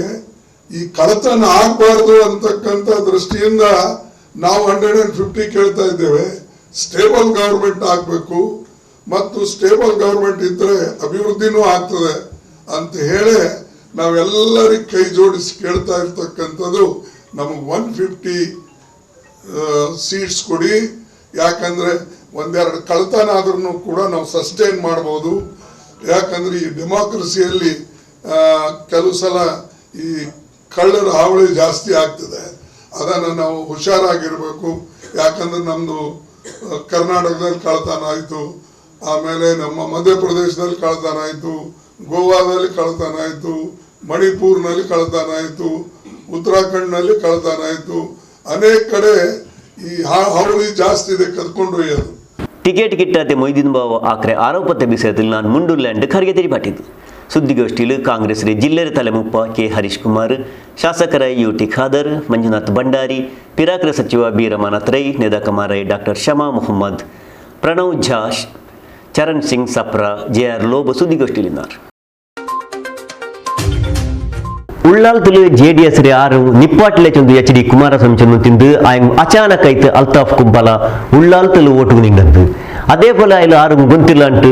ಈ ಕಳತನ ಆಗಬಾರ್ದು ಅಂತಕ್ಕಂಥ ದೃಷ್ಟಿಯಿಂದ ನಾವು 150 ಕೇಳ್ತಾ ಇದ್ದೇವೆ. ಸ್ಟೇಬಲ್ ಗವರ್ಮೆಂಟ್ ಆಗಬೇಕು ಮತ್ತು ಸ್ಟೇಬಲ್ ಗವರ್ಮೆಂಟ್ ಇದ್ರೆ ಅಭಿವೃದ್ಧಿನೂ ಆಗ್ತದೆ ಅಂತ ಹೇಳಿ ನಾವೆಲ್ಲರಿಗೆ ಕೈ ಜೋಡಿಸಿ ಕೇಳ್ತಾ ಇರ್ತಕ್ಕಂಥದ್ದು. ನಮಗೆ 150 ಸೀಟ್ಸ್ ಕೊಡಿ, ಯಾಕಂದ್ರೆ ಒಂದೆರಡು ಕಳ್ತನ ಆದ್ರೂ ಕೂಡ ನಾವು ಸಸ್ಟೈನ್ ಮಾಡ್ಬೋದು. ಯಾಕಂದ್ರೆ ಈ ಡೆಮಾಕ್ರಸಿಯಲ್ಲಿ ಕೆಲವು ಸಲ ಈ ಕಳ್ಳರ ಹಾವಳಿ ಜಾಸ್ತಿ ಆಗ್ತದೆ. ಅದನ್ನು ನಾವು ಹುಷಾರಾಗಿರ್ಬೇಕು. ಯಾಕಂದ್ರೆ ನಮ್ದು ಕರ್ನಾಟಕದಲ್ಲಿ ಕಳ್ತನ ಆಯಿತು, ಆಮೇಲೆ ನಮ್ಮ ಮಧ್ಯಪ್ರದೇಶದಲ್ಲಿ ಕಳ್ತನ ಆಯಿತು, ಗೋವಾದಲ್ಲಿ ಕಳ್ತನ ಆಯಿತು, ಮಣಿಪುರ್ನಲ್ಲಿ ಕಳ್ತನ ಆಯಿತು, ಉತ್ತರಾಖಂಡ್ನಲ್ಲಿ ಕಳ್ತನ ಆಯಿತು. ಅನೇಕ ಕಡೆ ಈ ಹಾವಳಿ ಜಾಸ್ತಿ ಇದೆ, ಕದ್ಕೊಂಡು ಒಯ್ಯೋದು. ಟಿಕೆಟ್ ಕಿಟ್ಟಾತೆ ಮೊಯ್ದೀನ್ ಬಾವ ಆಕ್ರೆ ಆರೋಪದ ವಿಷಯത്തിൽ ನಾನು ಮುಂಡುಲ್ಯಾಂಡ್ ಖರ್ಗೆ ತೆರಿಪಾಟಿದ್ದು. ಸುದ್ದಿಗೋಷ್ಠಿಯಲ್ಲಿ ಕಾಂಗ್ರೆಸ್ ಜಿಲ್ಲೆಯ ತಲೆಮುಪ್ಪ ಕೆ ಹರೀಶ್ ಕುಮಾರ್, ಶಾಸಕರ ಯುಟಿ ಖಾದರ್, ಮಂಜುನಾಥ್ ಭಂಡಾರಿ, ಪಿರಾಕ್ರ ಸಚಿವ ಬಿ ರಮಾನಾಥ್ ರೈ, ನೇದಾಕಮಾರೈ ಡಾಕ್ಟರ್ ಶಮಾ ಮೊಹಮ್ಮದ್, ಪ್ರಣವ್ ಝಾ, ಚರಣ್ ಸಿಂಗ್ ಸಪ್ರಾ, ಜೆಆರ್ ಲೋಬ್ ಸುದ್ದಿಗೋಷ್ಠಿಯಲ್ಲಿದ್ದಾರೆ. ಉಳ್ಳಾಲ್ತಲು JDS ಆರು ನಿಪ್ಪಾಟ್ಲೆ ಚಂದು HD ಕುಮಾರಸ್ವಾಮಿ ಚಂದು ತಿಂದು ಆಯ್ತು ಅಚಾನಕ್ ಐತು ಅಲ್ತಾಫ್ ಕುಂಬಲ ಉಳ್ಳಾಲ್ತಲು ಓಟು ನಿಂಗಂದು ಅದೇ ಪೋಲ ಆಯ್ಲು ಆರು ಗೊಂತಿಲ್ಲ ಅಂಟು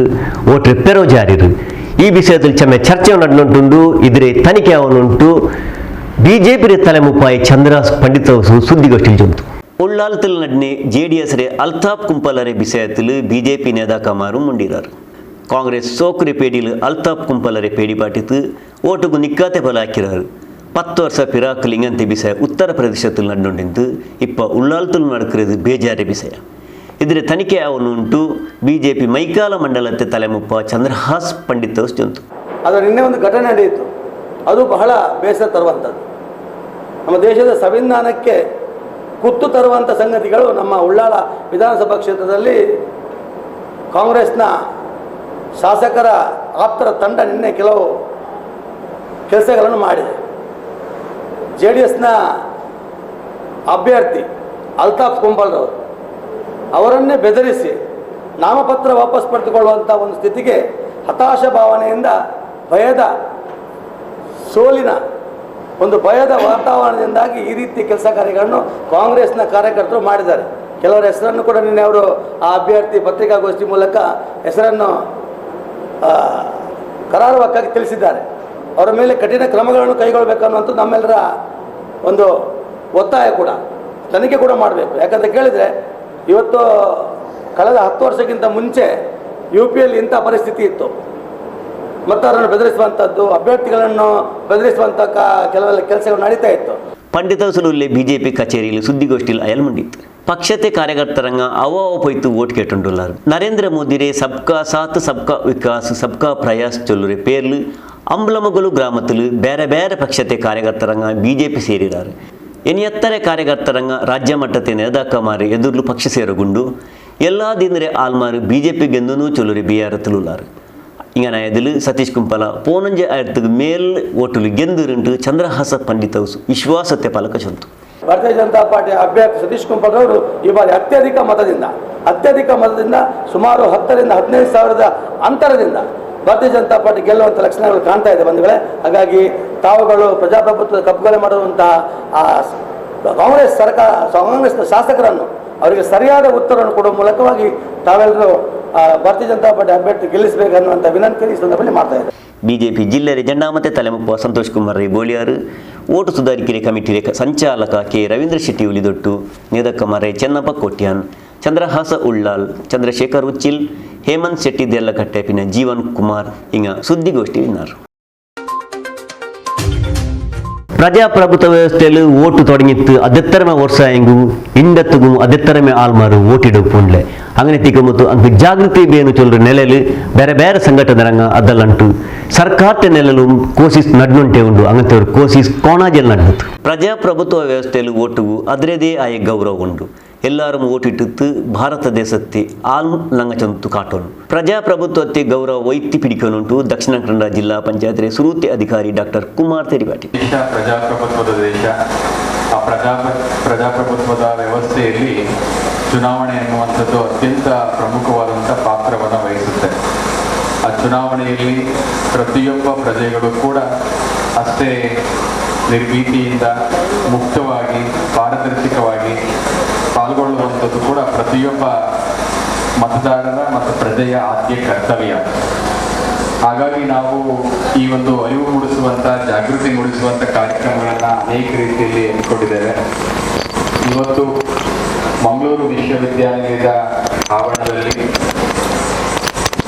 ಓಟ್ರೆ ಪೆರೋ ಜಾರಿರು. ಈ ವಿಷಯದಲ್ಲಿ ಚೆಮ್ಮೆ ಚರ್ಚೆ ನಡೆದುಂಟು. ಇದ್ರೆ ತನಿಖೆ ಅವನುಂಟು. ಬಿಜೆಪಿ ತಲೆಮುಪ್ಪಾಯಿ ಚಂದ್ರಹಾಸ್ ಪಂಡಿತ ಸುದ್ದಿಗೋಷ್ಠಿ ಚಂತು. ಉಳ್ಳಾಲ್ತಲು ನಡ್ನೆ JDS ಅಲ್ತಾಫ್ ಕುಂಪಲರೆ ವಿಷಯത്തിൽ ಬಿಜೆಪಿ നേതാക്കന്മാരും ಮುಂಡಿರಾರು. ಕಾಂಗ್ರೆಸ್ ಸೋಕುರಿ ಪೇಡಿಲು ಅಲ್ತಾಫ್ ಕುಂಪಲರೆ ಪೇಡಿ ಪಾಟಿತು ಓಟುಗು ನಿಕ್ಕಾತೆ ಫಲ ಹಾಕಿರಾರು. 10 ವರ್ಷ ಪಿರಾಕಲ್ ಇಂಗಂತೆ ವಿಷಯ ಉತ್ತರ ಪ್ರದೇಶത്തിൽ ನಡ್ನುಂಡಿಂದು ಇಪ್ಪ ಉಳ್ಳಾಲ್ತಲು ನಡ್ಕಿರೋದು ಬೇಜಾರಿ ವಿಷಯ. ಇದ್ರೆ ತನಿಖೆ ಅವನುಂಟು. ಬಿಜೆಪಿ ಮೈಕಾಲ ಮಂಡಲತೆ ತಲೆಮುಪ್ಪ ಚಂದ್ರಹಾಸ್ ಪಂಡಿತ ಜಂತು. ಅದು ನಿನ್ನೆ ಒಂದು ಘಟನೆ ನಡೆಯಿತು, ಅದು ಬಹಳ ಬೇಸರ ತರುವಂಥದ್ದು. ನಮ್ಮ ದೇಶದ ಸಂವಿಧಾನಕ್ಕೆ ಕುತ್ತು ತರುವಂಥ ಸಂಗತಿಗಳು ನಮ್ಮ ಉಳ್ಳಾಲ ವಿಧಾನಸಭಾ ಕ್ಷೇತ್ರದಲ್ಲಿ ಕಾಂಗ್ರೆಸ್ನ ಶಾಸಕರ ಆಪ್ತರ ತಂಡ ನಿನ್ನೆ ಕೆಲವು ಕೆಲಸಗಳನ್ನು ಮಾಡಿದೆ. JDSನ ಅಭ್ಯರ್ಥಿ ಅಲ್ತಾಫ್ ಕುಂಬಲ್ರವರು ಅವರನ್ನೇ ಬೆದರಿಸಿ ನಾಮಪತ್ರ ವಾಪಸ್ ಪಡೆದುಕೊಳ್ಳುವಂಥ ಒಂದು ಸ್ಥಿತಿಗೆ ಹತಾಶ ಭಾವನೆಯಿಂದ ಸೋಲಿನ ಒಂದು ಭಯದ ವಾತಾವರಣದಿಂದಾಗಿ ಈ ರೀತಿ ಕೆಲಸ ಕಾರ್ಯಗಳನ್ನು ಕಾಂಗ್ರೆಸ್ನ ಕಾರ್ಯಕರ್ತರು ಮಾಡಿದ್ದಾರೆ. ಕೆಲವರ ಹೆಸರನ್ನು ಕೂಡ ನಿನ್ನೆ ಅವರು ಆ ಅಭ್ಯರ್ಥಿ ಪತ್ರಿಕಾಗೋಷ್ಠಿ ಮೂಲಕ ಹೆಸರನ್ನು ಕರಾರುವಕ್ಕಾಗಿ ತಿಳಿಸಿದ್ದಾರೆ. ಅವರ ಮೇಲೆ ಕಠಿಣ ಕ್ರಮಗಳನ್ನು ಕೈಗೊಳ್ಳಬೇಕನ್ನುವಂಥ ನಮ್ಮೆಲ್ಲರ ಒಂದು ಒತ್ತಾಯ ಕೂಡ, ತನಿಖೆ ಕೂಡ ಮಾಡಬೇಕು. ಯಾಕಂತ ಕೇಳಿದರೆ ಇವತ್ತು ಕಳೆದ 10 ವರ್ಷಕ್ಕಿಂತ ಮುಂಚೆ UPಯಲ್ಲಿ ಇಂಥ ಪರಿಸ್ಥಿತಿ ಇತ್ತು. ಮತದಾರರನ್ನು ಬೆದರಿಸುವಂಥದ್ದು, ಅಭ್ಯರ್ಥಿಗಳನ್ನು ಬೆದರಿಸುವಂಥ ಕೆಲವೆಲ್ಲ ಕೆಲಸಗಳು ನಡೀತಾ ಇತ್ತು. ಪಂಡಿತ ಸುಲುಲ್ಲೆ ಬಿಜೆಪಿ ಕಚೇರಿಯಲ್ಲಿ ಸುದ್ದಿಗೋಷ್ಠಿಯಲ್ಲಿ ಅಯಲ್ಮಂಡಿತ್ತು. ಪಕ್ಷತೆ ಕಾರ್ಯಕರ್ತರಂಗ ಪೋಯ್ತು ಓಟ್ ಕೇಟುಂಡುಲ್ಲಾರು. ನರೇಂದ್ರ ಮೋದಿರೇ ಸಬ್ಕಾ ಸಾಥ್ ಸಬ್ಕಾ ವಿಕಾಸ್ ಸಬ್ಕಾ ಪ್ರಯಾಸ್ ಚೊಲ್ಲುರೆ ಪೇರ್ಲು ಅಂಬ್ಲಮಗಲು ಗ್ರಾಮത്തിൽ ಬೇರೆ ಬೇರೆ ಪಕ್ಷತೆ ಕಾರ್ಯಕರ್ತರಂಗ ಬಿಜೆಪಿ ಸೇರಿರಾರು. ಎತ್ತರೆ ಕಾರ್ಯಕರ್ತರಂಗ ರಾಜ್ಯ ಮಟ್ಟത്തെ നേതാക്കന്മാർ ಎದುರ್ಲು ಪಕ್ಷ ಸೇರಗೊಂಡು ಎಲ್ಲಾ ದಿನರೆ ಆಲ್ಮಾರು ಬಿಜೆಪಿ ಗೆಂದನೂ ಚೊಲ್ಲುರೆ ಬಿಆರತ್ತುಲ್ಲಾರು. ಇಂಗನಾಯದಿಲು ಸತೀಶ್ ಕುಂಪಲ 15,000 ಮೇಲ್ ಓಟುಲು ಗೆಂದುರುಂಟು ಚಂದ್ರಹಾಸ ಪಂಡಿತ ವಿಶ್ವಾಸತೆ ಫಲಕ ಚಂತು. ಭಾರತೀಯ ಜನತಾ ಪಾರ್ಟಿ ಅಭ್ಯರ್ಥಿ ಸತೀಶ್ ಕುಂಪಲ್ರವರು ಈ ಬಾರಿ ಅತ್ಯಧಿಕ ಮತದಿಂದ ಸುಮಾರು 10,000ರಿಂದ 15,000 ಅಂತರದಿಂದ ಭಾರತೀಯ ಜನತಾ ಪಾರ್ಟಿ ಗೆಲ್ಲುವಂಥ ಲಕ್ಷಣಗಳು ಕಾಣ್ತಾ ಇದೆ ಬಂಧುಗಳೇ. ಹಾಗಾಗಿ ತಾವುಗಳು ಪ್ರಜಾಪ್ರಭುತ್ವದ ಕಪ್ಪುಗಲೆ ಮಾಡುವಂತಹ ಕಾಂಗ್ರೆಸ್ನ ಶಾಸಕರನ್ನು ಅವರಿಗೆ ಸರಿಯಾದ ಉತ್ತರವನ್ನು ಕೊಡುವ ಮೂಲಕವಾಗಿ ತಾವೆಲ್ಲರೂ ಭಾರತೀಯ ಜನತಾ ಪಾರ್ಟಿ ಅಭ್ಯರ್ಥಿ ಗೆಲ್ಲಿಸಬೇಕನ್ನುವಂಥ ವಿನಂತಿ ಈ ಸಂದರ್ಭದಲ್ಲಿ ಮಾಡ್ತಾ ಇದ್ದಾರೆ. ಬಿಜೆಪಿ ಜಿಲ್ಲೆಯ ಜಂಡಾಮತೆ ತಲೆಮುಪ್ಪ ಸಂತೋಷ್ ಕುಮಾರ್ ರೈ ಬೋಳಿಯಾರು, ಓಟು ಸುಧಾರಿಕೆರೆ ಕಮಿಟಿ ಸಂಚಾಲಕ ಕೆ ರವೀಂದ್ರ ಶೆಟ್ಟಿ ಉಲಿದೊಟ್ಟು, ನೇದಕ್ಕಮಾರೈ ಚೆನ್ನಪ್ಪ ಕೋಟ್ಯಾನ್, ಚಂದ್ರಹಾಸ ಉಳ್ಳಾಲ್, ಚಂದ್ರಶೇಖರ್ ಉಚ್ಚಿಲ್, ಹೇಮಂತ್ ಶೆಟ್ಟಿ ದೇಲ್ಲಕಟ್ಟೆ ಪಿನ ಜೀವನ್ ಕುಮಾರ್ ಇಂಗ ಸುದ್ದಿಗೋಷ್ಠಿ ವಿನ್ನಾರು. ಪ್ರಜಾಪ್ರಭುತ್ವ ವ್ಯವಸ್ಥೆಯಲ್ಲಿ ಓಟು ತೊಡಗಿತ್ತು ಅದೆತ್ತರಮೆ ವರ್ಷ ಹೆಂಗು ಇಂಡತ್ತುಗೂ ಅದೆತ್ತರಮೆ ಆಲ್ಮಾರು ಓಟಿಡು ಪುಂಡ್ಲೆ അങ്ങനെ തിക്കുമ്പോൾ അങ്ങ് ജാഗ്രതി ಬೇನು ಚೊಲ್ರ ನೆಲೆಯಲ್ಲಿ ಬೇರೆ ಬೇರೆ ಸಂಘಟನೆ ರಂಗ ಅದಲ್ಲಂಟು ಸರ್ಕಾರದ ನೆಲೆಲು ಕೋಸಿಸ್ ನಡ್ನುಂಟೆ ಉಂಡು ಅಂಗಂತ ಕೋಸಿಸ್ ಕೋಣಾಜಲ್ ನಡ್ನತ್ತು. ಪ್ರಜಾಪ್ರಭುತ್ವ ವ್ಯವಸ್ಥೆಯಲ್ಲಿ ಓಟುಗೂ ಅದರದೇ ಆಯ ಗೌರವ ಉಂಡು. ಎಲ್ಲರೂ ಓಟಿಟ್ಟು ಭಾರತ ದೇಶತ್ತೆ ಆಲ್ ನಂಗಚಂತು ಕಾಟೋನು ಪ್ರಜಾಪ್ರಭುತ್ವಕ್ಕೆ ಗೌರವ ವೈತಿ ಪಿಡಿಕೋನುಂಟು ದಕ್ಷಿಣ ಕನ್ನಡ ಜಿಲ್ಲಾ ಪಂಚಾಯತ್ ಸುರೂತಿ ಅಧಿಕಾರಿ ಡಾಕ್ಟರ್ ಕುಮಾರ್ ತೆರಿಪಾಟಿ. ದೇಶ ಪ್ರಜಾಪ್ರಭುತ್ವದ ದೇಶ. ಆ ಪ್ರಜಾಪ್ರಭುತ್ವದ ವ್ಯವಸ್ಥೆಯಲ್ಲಿ ಚುನಾವಣೆ ಎನ್ನುವಂಥದ್ದು ಅತ್ಯಂತ ಪ್ರಮುಖವಾದಂಥ ಪಾತ್ರವನ್ನು ವಹಿಸುತ್ತೆ. ಆ ಚುನಾವಣೆಯಲ್ಲಿ ಪ್ರತಿಯೊಬ್ಬ ಪ್ರಜೆಗಳು ಕೂಡ ಅಷ್ಟೇ ನಿರ್ಭೀತಿಯಿಂದ ಮುಕ್ತವಾಗಿ ಪಾರದರ್ಶಕವಾಗಿ ಪಾಲ್ಗೊಳ್ಳುವಂಥದ್ದು ಕೂಡ ಪ್ರತಿಯೊಬ್ಬ ಮತದಾರರ ಮತ್ತು ಪ್ರಜೆಯ ಆದ್ಯ ಕರ್ತವ್ಯ. ಹಾಗಾಗಿ ನಾವು ಈ ಒಂದು ಅರಿವು ಮೂಡಿಸುವಂಥ ಜಾಗೃತಿ ಮೂಡಿಸುವಂಥ ಕಾರ್ಯಕ್ರಮಗಳನ್ನು ಅನೇಕ ರೀತಿಯಲ್ಲಿ ಹಮ್ಮಿಕೊಂಡಿದ್ದೇವೆ. ಇವತ್ತು ಮಂಗಳೂರು ವಿಶ್ವವಿದ್ಯಾನಿಲಯದ ಆವರಣದಲ್ಲಿ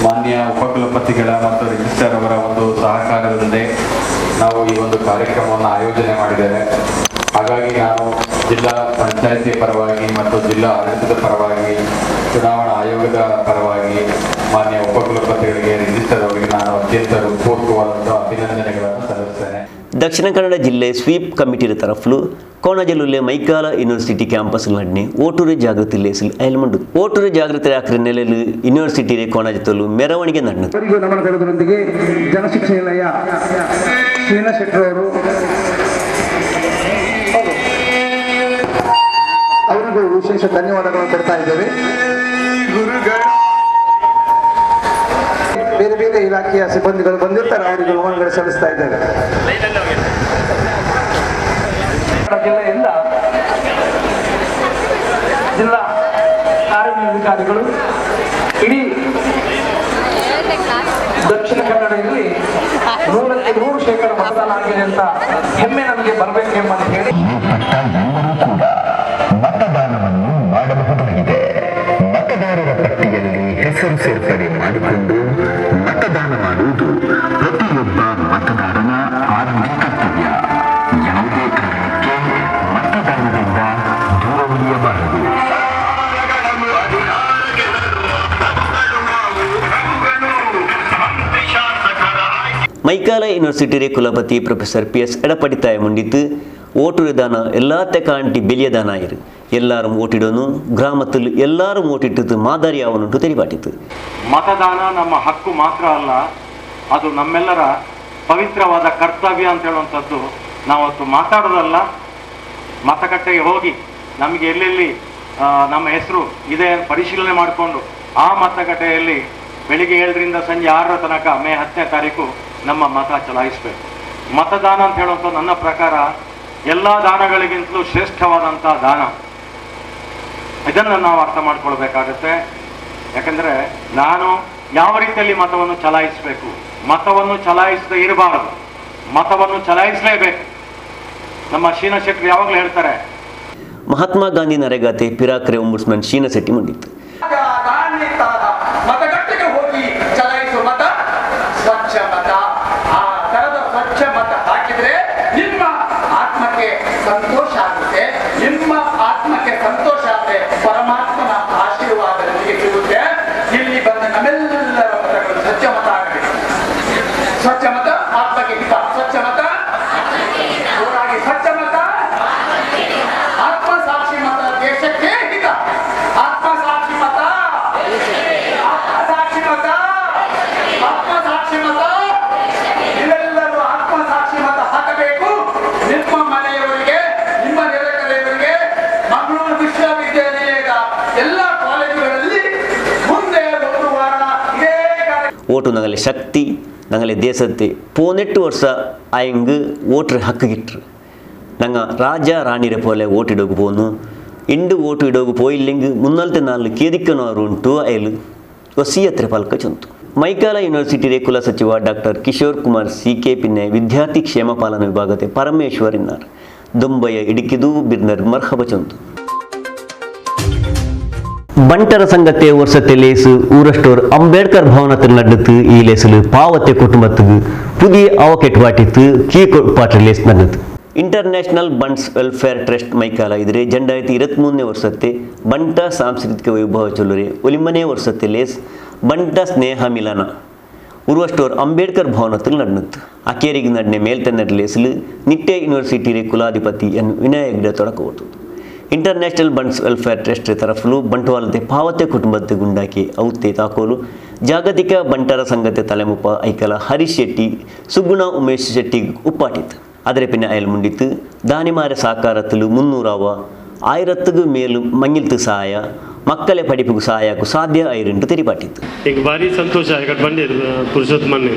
ಮಾನ್ಯ ಉಪಕುಲಪತಿಗಳ ಮತ್ತು ರಿಜಿಸ್ಟ್ರಾರ್ ಅವರ ಒಂದು ಸಹಕಾರದೊಂದಿಗೆ ನಾವು ಈ ಒಂದು ಕಾರ್ಯಕ್ರಮವನ್ನು ಆಯೋಜನೆ ಮಾಡಿದ್ದೇವೆ. ಹಾಗಾಗಿ ನಾನು ಜಿಲ್ಲಾ ಪಂಚಾಯತಿ ಪರವಾಗಿ ಮತ್ತು ಜಿಲ್ಲಾ ಆಡಳಿತದ ಪರವಾಗಿ ಚುನಾವಣಾ ಆಯೋಗದ ಪರವಾಗಿ ಮಾನ್ಯ ಉಪಕುಲಪತಿಗಳಿಗೆ ರಿಜಿಸ್ಟರ್ ಅವರಿಗೆ ನಾನು ಅತ್ಯಂತ ಹೃತ್ಪೂರ್ವಕವಾದಂಥ ಅಭಿನಂದನೆಗಳನ್ನು ಸಲ್ಲಿಸ್ತೇನೆ. ದಕ್ಷಿಣ ಕನ್ನಡ ಜಿಲ್ಲೆ ಸ್ವೀಪ್ ಕಮಿಟಿಯ ತರಫ್ಲು ಕೋಣಜಲ್ಲುಲ್ಲೆ ಮೈಕಾಲ ಯೂನಿವರ್ಸಿಟಿ ಕ್ಯಾಂಪಸ್ ನಡ್ನೆ ಓಟೂರು ಜಾಗೃತಿ ಲೇಸಿಲ್ ಅಯಲ್ಮಂಡು ಓಟೂರು ಜಾಗೃತಿ ಹಾಕಿದ ನೆಲೆಯಲ್ಲಿ ಯೂನಿವರ್ಸಿಟಿ ಕೋಣಜತ್ತಲು ಮೆರವಣಿಗೆ ನಡೆದು ನಮನ ಕರೆದರೊಂದಿಗೆ ಜನಶಿಕ್ಷಣ ನಿಲಯ ಶ್ರೀನಾ ಶೆಟ್ಟರ್ ಅವರು ಅವರಿಗೂ ವಿಶೇಷ ಧನ್ಯವಾದಗಳನ್ನು ಕೊಡ್ತಾ ಇದ್ದೇವೆ. ಬೇರೆ ಬೇರೆ ಇಲಾಖೆಯ ಸಿಬ್ಬಂದಿಗಳು ಬಂದಿರ್ತಾರೆ, ಅವರಿಗೆ ನಮನಗಳು ಸಲ್ಲಿಸ್ತಾ ಇದ್ದೇವೆ. ಜಿಲ್ಲೆಯಿಂದ ಜಿಲ್ಲಾ ಕಾರ್ಯಾಧಿಕಾರಿಗಳು ಇಡೀ ದಕ್ಷಿಣ ಕನ್ನಡದಲ್ಲಿ 100% ಮತದಾನ ಆಗಿದೆ ಅಂತ ಹೆಮ್ಮೆ ನಮಗೆ ಬರಬೇಕು ಎಂಬಂತ ಹೇಳಿ ಮತದಾನವನ್ನು ಮಾಡಬಹುದಾಗಿದೆ. ಮತದಾರರ ಪಟ್ಟಿಯಲ್ಲಿ ಹೆಸರು ಸೇರ್ಪಡೆ ಮಾಡಿಕೊಂಡು ಮತದಾನ ಮಾಡುವುದು ಪ್ರತಿಯೊಬ್ಬ ಮತದಾರನ ಆದ್ಯ ಕರ್ತವ್ಯ. ಯಾವುದೇ ಕಾರಣಕ್ಕೆ ಮತದಾನದಿಂದ ದೂರ ಉಳಿಯಬಾರದು. ಮೈಕಾಲ ಯೂನಿವರ್ಸಿಟಿ ಕುಲಪತಿ ಪ್ರೊಫೆಸರ್ PS ಎಡಪಡಿತಾಯ ಮುಂಡಿತ್ತು ಓಟುರ ದಾನ ಎಲ್ಲಾತ್ತೆ ಕಾಂಟಿ ಬೆಲಿಯ ದಾನ ಆಯಿರು ಎಲ್ಲಾರು ಓಟಿಡೋನು ಗ್ರಾಮದಲ್ಲಿ ಎಲ್ಲಾರು ಓಟಿಟ್ಟು ಮಾದರಿ ಅವನುಂಟು ತೆರಿಪಾಟಿತ್ತು. ಮತದಾನ ನಮ್ಮ ಹಕ್ಕು ಮಾತ್ರ ಅಲ್ಲ, ಅದು ನಮ್ಮೆಲ್ಲರ ಪವಿತ್ರವಾದ ಕರ್ತವ್ಯ ಅಂತ ಹೇಳುವಂಥದ್ದು ನಾವತ್ತು ಮಾತಾಡೋದಲ್ಲ, ಮತಗಟ್ಟೆಗೆ ಹೋಗಿ ನಮಗೆ ಎಲ್ಲೆಲ್ಲಿ ನಮ್ಮ ಹೆಸರು ಇದೆ ಪರಿಶೀಲನೆ ಮಾಡಿಕೊಂಡು ಆ ಮತಗಟ್ಟೆಯಲ್ಲಿ ಬೆಳಿಗ್ಗೆ 7ರಿಂದ ಸಂಜೆ 6ರ ತನಕ ಮೇ 10ನೇ ತಾರೀಕು ನಮ್ಮ ಮತ ಚಲಾಯಿಸಬೇಕು. ಮತದಾನ ಅಂತ ಹೇಳುವಂಥದ್ದು ನನ್ನ ಪ್ರಕಾರ ಎಲ್ಲ ದಾನಗಳಿಗಿಂತಲೂ ಶ್ರೇಷ್ಠವಾದಂಥ ದಾನ. ಇದನ್ನು ನಾವು ಅರ್ಥ ಮಾಡ್ಕೊಳ್ಬೇಕಾಗತ್ತೆ. ಯಾಕಂದರೆ ನಾನು ಯಾವ ರೀತಿಯಲ್ಲಿ ಮತವನ್ನು ಚಲಾಯಿಸಬೇಕು, ಮತವನ್ನು ಚಲಾಯಿಸದೇ ಇರಬಾರದು, ಮತವನ್ನು ಚಲಾಯಿಸಲೇಬೇಕು. ನಮ್ಮ ಶೀನಾ ಶೆಟ್ಟಿ ಯಾವಾಗಲೂ ಹೇಳ್ತಾರೆ. ಮಹಾತ್ಮ ಗಾಂಧಿ ನರೇಗಾತೆ ಪಿರಾಕ್ರೆ ಒಂಬುಡ್ಸ್ಮನ್ ಶೀನಾ ಶೆಟ್ಟಿ ಮುಂದಿತ್ತು. ಮತಗಟ್ಟೆಗೆ ಹೋಗಿ ಚಲಾಯಿಸುವ ಮತ ಸ್ವಚ್ಛ ಮತ. ಆ ತರದ ಸ್ವಚ್ಛ ಮತ ಹಾಕಿದ್ರೆ ನಿಮ್ಮ ಆತ್ಮಕ್ಕೆ ಸಂತೋಷ ಆಗುತ್ತೆ. ನಿಮ್ಮ ಆತ್ಮಕ್ಕೆ ಸಂತೋಷ ಆದ್ರೆ ಪರಮಾತ್ಮನ ಆಶೀರ್ವಾದ ನಿಮಗೆ ಸಿಗುತ್ತೆ. ಇಲ್ಲಿ ಬಂದ ನಮ್ಮೆಲ್ಲರ ಮತಗಳು ಸ್ವಚ್ಛ ಮತ ಆಗಬೇಕು. ಸ್ವಚ್ಛ ಮತ ಆತ್ಮಕ್ಕೆ ಹಿತ. ಸ್ವಚ್ಛ ಮತ ಜೋರಾಗಿ ಸ್ವಚ್ಛ ಮತ ಆತ್ಮಸಾಕ್ಷಿ ಮತ ದೇಶಕ್ಕೆ ಹಿತ. ಆತ್ಮಸಾಕ್ಷಿ ಮತ ಆತ್ಮಸಾಕ್ಷಿ ಮತ ಆತ್ಮಸಾಕ್ಷಿ ಮತ ಇವೆಲ್ಲರೂ ಆತ್ಮಸಾಕ್ಷಿ ಮತ ಹಾಕಬೇಕು. ನಿಮ್ಮ ಮನೆಯವರಿಗೆ, ನಿಮ್ಮ ನೆರೆಕರೆಯವರಿಗೆ, ಮಂಗಳೂರು ವಿಶ್ವವಿದ್ಯಾನಿಲಯದ ಎಲ್ಲ ಕಾಲೇಜುಗಳಲ್ಲಿ ಮುಂದೆ ಒಂದು ವಾರ ಇದೇ ಕಾರ್ಯಕ್ರಮ. ಓಟು ನಂಗಲೆ ಶಕ್ತಿ, ನಂಗಲೆ ದೇಶತ್ತೆ 18 ವರ್ಷ ಆಯಂಗ್ ಓಟ್ರ ಹಕ್ಕಿಗಿಟ್ರು. ನಂಗ ರಾಜ ರಾಣಿರೆ ಪೋಲೆ ಓಟಿಡೋಗು ಪೋನು ಇಂಡು ಓಟು ಇಡೋಗು ಪೋಯಿಲ್ಲಿಂಗ್ 3-4 ಕೇದಿಕ್ಕನವರು ಉಂಟು ಅಯಲು ವಸಿಯತ್ರೆ ಪಲ್ಕ ಚಂತು. ಮೈಕಾಲ ಯೂನಿವರ್ಸಿಟಿ ಕುಲ ಸಚಿವ ಡಾಕ್ಟರ್ ಕಿಶೋರ್ ಕುಮಾರ್ CK ಪಿನ್ನೆ ವಿದ್ಯಾರ್ಥಿ ಕ್ಷೇಮ ಪಾಲನಾ ವಿಭಾಗತೆ ಪರಮೇಶ್ವರ್ ಇನ್ನಾರ್ ದುಂಬಯ್ಯ ಇಡಿಕಿದು ಬಿರ್ನರ್ ಮರ್ಹಬ ಚಂತು. ಬಂಟರ ಸಂಘത്തെ ವರ್ಷത്തെ ലേസ് ഊരസ്റ്റോർ അംബേദ്കർ ഭവനത്തിൽ നടത്ത് ഈ ലേസിൽ പാവത്തെ കുടുംബത്തുക്ക് പുതിയ അവക്കെട്ട് പാട്ടിത്ത് കീപ്പാട്ട് ലേസ് നടന്നത്. ಇಂಟರ್ನ್ಯಾಷನಲ್ ಬಂಟ್ಸ್ ವೆಲ್ಫೇರ್ ಟ್ರಸ್ಟ್ ಮೈಕಾಲ ಇದ್ರೆ 2023ನೇ ವರ್ಷത്തെ ಬಂಟ ಸಾಂಸ್ಕೃತಿಕ ವೈಭವ ಚೊಲ್ಲರೆ ಒಲಿಮನೇ ವರ್ಷത്തെ ಲೇಸ್ ಬಂಟ ಸ್ನೇಹ ಮಿಲನ ಉರ್ವಸ್ಟೋರ್ ಅಂಬೇಡ್ಕರ್ ಭವನത്തിൽ നടന്നത്. ಅಕೇರಿಗೆ ನಡೆನೆ ಮೇಲ್ತನ್ನಡ ಲೇಸಿಲ್ ನಿಟ್ಟೆ ಯೂನಿವರ್ಸಿಟಿ ಕುಲಾಧಿಪತಿ ಎನ್ ವಿನಾಯಕ್ ಡೆ ತೊಡಕ ಹೊತ್ತು. ಇಂಟರ್ನ್ಯಾಷನಲ್ ಬಂಟ್ಸ್ ವೆಲ್ಫೇರ್ ಟ್ರಸ್ಟ್ ತರಫಲು ಬಂಟ್ವಾಳದ ಪಾವತೆ ಕುಟುಂಬದ ಗುಂಡಾಕಿ ಔತೆ ತಾಕೋಲು ಜಾಗತಿಕ ಬಂಟರ ಸಂಘತೆ ತಲೆಮುಪ್ಪ ಐಕಲ ಹರೀಶ್ ಶೆಟ್ಟಿ ಸುಗುಣ ಉಮೇಶ್ ಶೆಟ್ಟಿ ಉಪ್ಪಾಟಿತು ಅದರ ಪಿನ್ನ ಅಯಲ್ ಮುಂಡಿತ್ತು ದಾನಿಮಾರ ಸಾಕಾರತ್ತಲು 300 ಮೇಲು ಮಂಗಿಲ್ತು ಸಹಾಯ ಮಕ್ಕಳೇ ಪಡಿಪಿಗೂ ಸಹಾಯಕ್ಕೂ ಸಾಧ್ಯ ಐರಿಂಟು ತೆರಿಪಾಟಿತ್ತು. ಈಗ ಭಾರಿ ಸಂತೋಷ ಈಗ ಬಂದಿರು ಪುರುಷೋತ್ತಮನ್ನೇ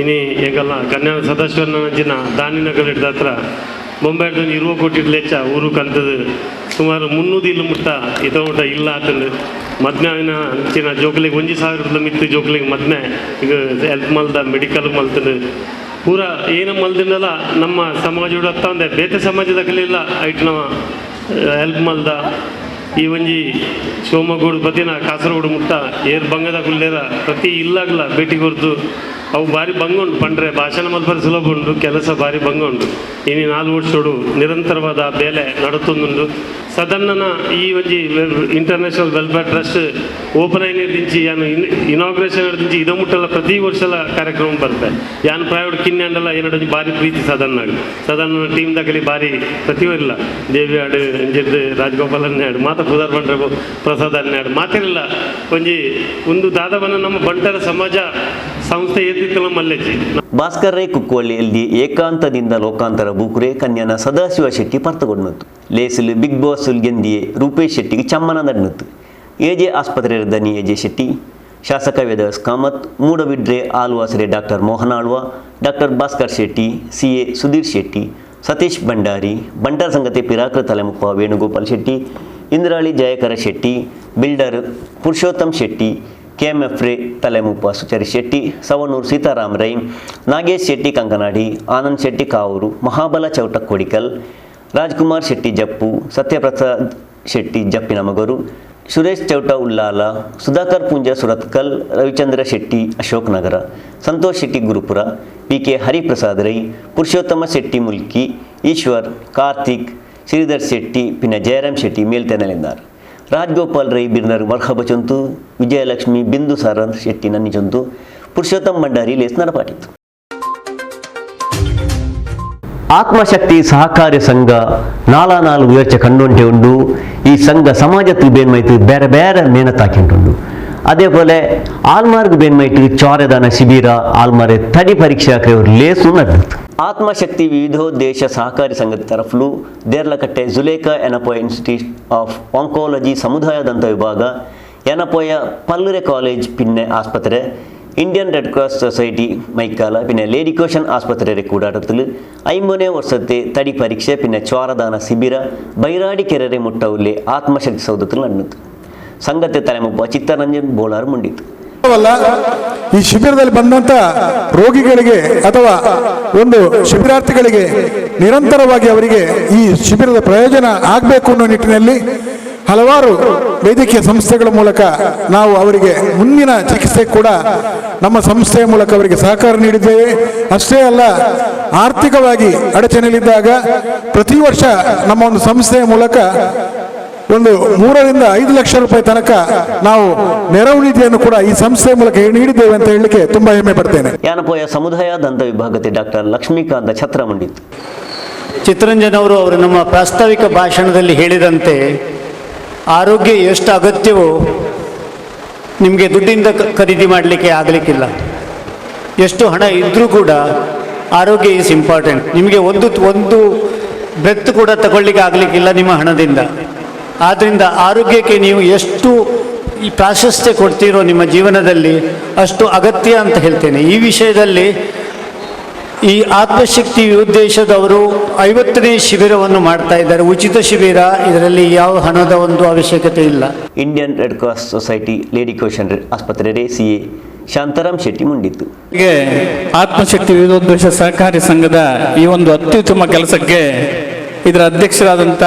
ಇನಿ ಈಗೆಲ್ಲ ಕನ್ಯಾಣ ಸದಾಶಿವನ ನಂಚಿನ ದಾನಿನಗರ ಹಿಡ್ದ ಹತ್ರ ಬೊಂಬಾಯ್ದು 20 ಕೋಟಿ ಲೆಚ್ಚ ಊರು ಕಲ್ತದು ಸುಮಾರು 300 ಇಲ್ಲ ಮುಟ್ಟ ಊಟ ಇಲ್ಲ ಆತಂದು ಮದ್ನ ಅಂಚಿನ ಜೋಕ್ಲಿಗೆ 1,000 ಮಿತ್ತು ಜೋಕ್ಲಿಗೆ ಮದ್ನೆ ಈಗ ಹೆಲ್ತ್ ಮಲ್ದ ಮೆಡಿಕಲ್ ಮಲ್ತದು ಪೂರ ಏನು ಮಲ್ದಿನಲ್ಲ ನಮ್ಮ ಸಮಾಜ ಹತ್ತ ಒಂದೇ ಬೇತೆ ಸಮಾಜದ ಕಲಿಲ್ಲ ಐಟ್ ನಾವು ಹೆಲ್ಪ್ ಮಲ್ದ ಈ ಒಂಜಿ ಶಿವಮೊಗ್ಗಡು ಬದಿನ ಕಾಸರಗೋಡು ಮುಟ್ಟ ಏರ್ ಬಂಗದ ಕುಲ್ಲೇರ ಪ್ರತಿ ಇಲ್ಲಾಗಲ್ಲ ಭೇಟಿ ಕೊರ್ದು ಅವು ಭಾರಿ ಬಂಗುಂಡು ಪಂಡ್ರೆ ಭಾಷಣ ಮಲ್ಪರ ಸುಲಭ ಉಂಡು ಕೆಲಸ ಭಾರಿ ಬಂಗುಂಡು ಇನ್ನು 4 ವರ್ಷೋಡು ನಿರಂತರವಾದ ಬೇಲೆ ನಡುತ್ತೊಂದುಂಡು ಸದನ್ನನ ಈ ಒಂಜಿ ಇಂಟರ್ನ್ಯಾಷನಲ್ ವೆಲ್ಫೇರ್ ಟ್ರಸ್ಟ್ ಓಪನ್ ಆಯ್ನಿರ್ದಿಂಚಿ ಯಾನು ಇನಾಗ್ರೇಷನ್ ಹಿಡಿದಿಂಚಿ ಇದ ಮುಟ್ಟಲ್ಲ ಪ್ರತಿ ವರ್ಷಲ ಕಾರ್ಯಕ್ರಮ ಬರುತ್ತೆ ಯಾನು ಪ್ರೈವೇಟ್ ಕಿನ್ನೆಂಡಲ್ಲ ಏನೊಂದು ಭಾರಿ ಪ್ರೀತಿ ಸದನ್ನ ಟೀಮ್ದ ಕಲಿ ಭಾರಿ ಪ್ರತಿಯೊಲ್ಲ ದೇವಿ ಹಾಡು ಎಂಜಿದ್ದು ರಾಜಗೋಪಾಲ್ ಅನ್ನಾಡು ಮಾತ ಪುದಾರ್ ಬಂಡ್ರೆ ಪ್ರಸಾದ್ ಅನ್ನಾಡು ಮಾತಿರಲಿಲ್ಲ ಒಂಜಿ ಒಂದು ದಾದವನ್ನ ನಮ್ಮ ಬಂಟರ ಸಮಾಜ ಸಂಸ್ಥೆ ಎತ್ತಿತ್ತಲ್ಲ ಮಲ್ಲೆಚ್ಚಿ ಭಾಸ್ಕರ್ ರೈ ಕುಕ್ಕೋಳಿಯಲ್ಲಿ ಏಕಾಂತದಿಂದ ಲೋಕಾಂತರ ಬೂಕುರೆ ಕನ್ಯಾನ ಸದಾಶಿವ ಶೆಟ್ಟಿ ಪರ್ತಗೊಂಡತ್ತು ಲೇಸಿಲು ಬಿಗ್ ಬಾಸ್ ಗೆಂದಿಯೇ ರೂಪೇಶ್ ಶೆಟ್ಟಿಗೆ ಚಮ್ಮನ ನಡ್ನತ್ತು ಎಜೆ ಆಸ್ಪತ್ರೆ ದನಿ ಎಜೆ ಶೆಟ್ಟಿ ಶಾಸಕ ವೇದಸ್ ಕಾಮತ್ ಮೂಡಬಿಡ್ರೆ ಆಲ್ವಾಸರೆ doctor Mohan Alva doctor Bhaskar Shetty CA Sudhir Shetty Satish Bhandari ಬಂಟರ ಸಂಗತಿ ಪಿರಾಕ್ರ ತಲೆಮುಪ್ಪ ವೇಣುಗೋಪಾಲ್ ಶೆಟ್ಟಿ ಇಂದ್ರಾಳಿ ಜಯಕರ ಶೆಟ್ಟಿ ಬಿಲ್ಡರ್ ಪುರುಷೋತ್ತಮ್ ಶೆಟ್ಟಿ KMFRE ತಲೆಮುಪ್ಪ ಸುಚರಿ ಶೆಟ್ಟಿ ಸವಣೂರು ಸೀತಾರಾಮ್ ರೈ ನಾಗೇಶ್ ಶೆಟ್ಟಿ ಕಂಕನಾಡಿ ಆನಂದ್ ಶೆಟ್ಟಿ ಕಾವೂರು ಮಹಾಬಲ ಚೌಟ ಕೋಡಿಕಲ್ ರಾಜ್ಕುಮಾರ್ ಶೆಟ್ಟಿ ಜಪ್ಪು ಸತ್ಯಪ್ರಸಾದ್ ಶೆಟ್ಟಿ ಜಪ್ಪಿನ ಮಗರು ಸುರೇಶ್ ಚೌಟ ಉಲ್ಲಾಲ ಸುಧಾಕರ್ ಪುಂಜ ಸುರತ್ಕಲ್ ರವಿಚಂದ್ರ ಶೆಟ್ಟಿ ಅಶೋಕ್ ನಗರ ಸಂತೋಷ್ ಶೆಟ್ಟಿ ಗುರುಪುರ PK ಹರಿಪ್ರಸಾದ್ ರೈ ಪುರುಷೋತ್ತಮ ಶೆಟ್ಟಿ ಮುಲ್ಕಿ ಈಶ್ವರ್ ಕಾರ್ತಿಕ್ ಶ್ರೀಧರ್ ಶೆಟ್ಟಿ ಪಿನ್ನ ಜಯರಾಮ್ ಶೆಟ್ಟಿ ಮೇಲ್ತೆನಲಿದ್ದಾರೆ ರಾಜ್ಗೋಪಾಲ್ ರೈ ಬಿರ್ನರ್ ಮರ್ಹಬ ಚೊಂತು ವಿಜಯಲಕ್ಷ್ಮಿ ಬಿಂದು ಸಾರಂತ್ ಶೆಟ್ಟಿ ನನ್ನಿ ಚೊಂತು ಪುರುಷೋತ್ತಮ್ ಭಂಡಾರಿ ಲೇಸ್ ನಡಪಾಟಿತ್ತು. ಆತ್ಮಶಕ್ತಿ ಸಹಕಾರಿ ಸಂಘ 4 ವರ್ಷ ಕಂಡೊಂಟೆ ಉಂಡು ಈ ಸಂಘ ಸಮಾಜത്തിൽ ಬೇನ್ಮೈತು ಬೇರೆ ಬೇರೆ ಮೇನತಾಕಿಂಟುಂಡು അതേപോലെ ആൽമാർക്ക് ബേന്മൈറ്റ് ചോരദാന ശിബിര ആൽമാരെ തടി പരീക്ഷ ಲೇಸು ನಡೆದಿತ್ತು. ಆತ್ಮಶಕ್ತಿ ವಿವಿಧೋದ್ದೇಶ ಸಹಕಾರಿ ಸಂಘದ ತರಫಲು Deralakatte Zulekha Yenepoya institute of oncology ಸಮುದಾಯ ದಂತ ವಿಭಾಗ ಎನಪೋಯ ಪಲ್ಲುರೆ ಕಾಲೇಜ್ ಪಿನ್ನೆ ಆಸ್ಪತ್ರೆ Indian red cross society Maikala പിന്നെ ലേഡിക്കോഷൻ ആസ്പത്രിയുടെ കൂടാട്ടത്തിൽ 50 വർഷത്തെ തടി പരീക്ഷ പിന്നെ ചോരദാന ശിബിര ബൈരാടി ಕೆರೆರೆ ಮುಟ್ಟವುಲೆ ಆತ್ಮಶಕ್ತಿ ಸೌಧത്തിൽ ನಡೆಯಿತು. ಸಂಘತೆ ತಲೆಮುಪ್ಪ ಚಿತ್ತರಂಜನ್ ಬೋಳಾರ್ ಮುಂಡಿತು. ಈ ಶಿಬಿರದಲ್ಲಿ ಬಂದಂತ ರೋಗಿಗಳಿಗೆ ಅಥವಾ ಒಂದು ಶಿಬಿರಾರ್ಥಿಗಳಿಗೆ ನಿರಂತರವಾಗಿ ಅವರಿಗೆ ಈ ಶಿಬಿರದ ಪ್ರಯೋಜನ ಆಗಬೇಕು ಅನ್ನೋ ನಿಟ್ಟಿನಲ್ಲಿ ಹಲವಾರು ವೈದ್ಯಕೀಯ ಸಂಸ್ಥೆಗಳ ಮೂಲಕ ನಾವು ಅವರಿಗೆ ಮುಂದಿನ ಚಿಕಿತ್ಸೆ ಕೂಡ ನಮ್ಮ ಸಂಸ್ಥೆಯ ಮೂಲಕ ಅವರಿಗೆ ಸಹಕಾರ ನೀಡಿದ್ದೇವೆ. ಅಷ್ಟೇ ಅಲ್ಲ, ಆರ್ಥಿಕವಾಗಿ ಅಡಚಣೆಯಲ್ಲಿದ್ದಾಗ ಪ್ರತಿ ವರ್ಷ ನಮ್ಮ ಒಂದು ಸಂಸ್ಥೆಯ ಮೂಲಕ ಒಂದು 3 ರಿಂದ 5 ಲಕ್ಷ ರೂಪಾಯಿ ತನಕ ನಾವು ನೆರವು ನಿಧಿಯನ್ನು ಕೂಡ ಈ ಸಂಸ್ಥೆಯ ಮೂಲಕ ನೀಡಿದ್ದೇವೆ ಅಂತ ಹೇಳಲಿಕ್ಕೆ ತುಂಬಾ ಹೆಮ್ಮೆ ಪಡ್ತೇನೆ. ಯಾನಪೋಯ ಸಮುದಾಯ ದಂತ ವಿಭಾಗದ ಡಾಕ್ಟರ್ ಲಕ್ಷ್ಮೀಕಾಂತ ಛತ್ರ ಮುಂಡಿತ್ತು. ಚಿತ್ತರಂಜನ್ ಅವರು ನಮ್ಮ ಪ್ರಾಸ್ತಾವಿಕ ಭಾಷಣದಲ್ಲಿ ಹೇಳಿದಂತೆ ಆರೋಗ್ಯ ಎಷ್ಟು ಅಗತ್ಯವೋ ನಿಮಗೆ ದುಡ್ಡಿಂದ ಖರೀದಿ ಮಾಡಲಿಕ್ಕೆ ಆಗಲಿಕ್ಕಿಲ್ಲ. ಎಷ್ಟು ಹಣ ಇದ್ದರೂ ಕೂಡ ಆರೋಗ್ಯ ಈಸ್ ಇಂಪಾರ್ಟೆಂಟ್. ನಿಮಗೆ ಒಂದು ಬ್ರೆತ್ ಕೂಡ ತಗೊಳ್ಳಿಕ್ಕೆ ಆಗಲಿಕ್ಕಿಲ್ಲ ನಿಮ್ಮ ಹಣದಿಂದ. ಆದ್ದರಿಂದ ಆರೋಗ್ಯಕ್ಕೆ ನೀವು ಎಷ್ಟು ಈ ಪ್ರಾಶಸ್ತ್ಯ ಕೊಡ್ತೀರೋ ನಿಮ್ಮ ಜೀವನದಲ್ಲಿ ಅಷ್ಟು ಅಗತ್ಯ ಅಂತ ಹೇಳ್ತೇನೆ. ಈ ವಿಷಯದಲ್ಲಿ ಈ ಆತ್ಮಶಕ್ತಿ ಉದ್ದೇಶದವರು 50ನೇ ಶಿಬಿರವನ್ನು ಮಾಡ್ತಾ ಇದ್ದಾರೆ. ಉಚಿತ ಶಿಬಿರ, ಇದರಲ್ಲಿ ಯಾವ ಹಣದ ಒಂದು ಅವಶ್ಯಕತೆ ಇಲ್ಲ. ಇಂಡಿಯನ್ ರೆಡ್ ಕ್ರಾಸ್ ಸೊಸೈಟಿ ಲೇಡಿಕೋಶನ್ ಆಸ್ಪತ್ರೆ CA ಶಾಂತಾರಾಮ್ ಶೆಟ್ಟಿ ಮುಂಡಿತ್ತು. ಹೀಗೆ ಆತ್ಮಶಕ್ತಿ ವಿವಿಧೋದ್ದೇಶ ಸಹಕಾರಿ ಸಂಘದ ಈ ಒಂದು ಅತ್ಯುತ್ತಮ ಕೆಲಸಕ್ಕೆ ಇದರ ಅಧ್ಯಕ್ಷರಾದಂಥ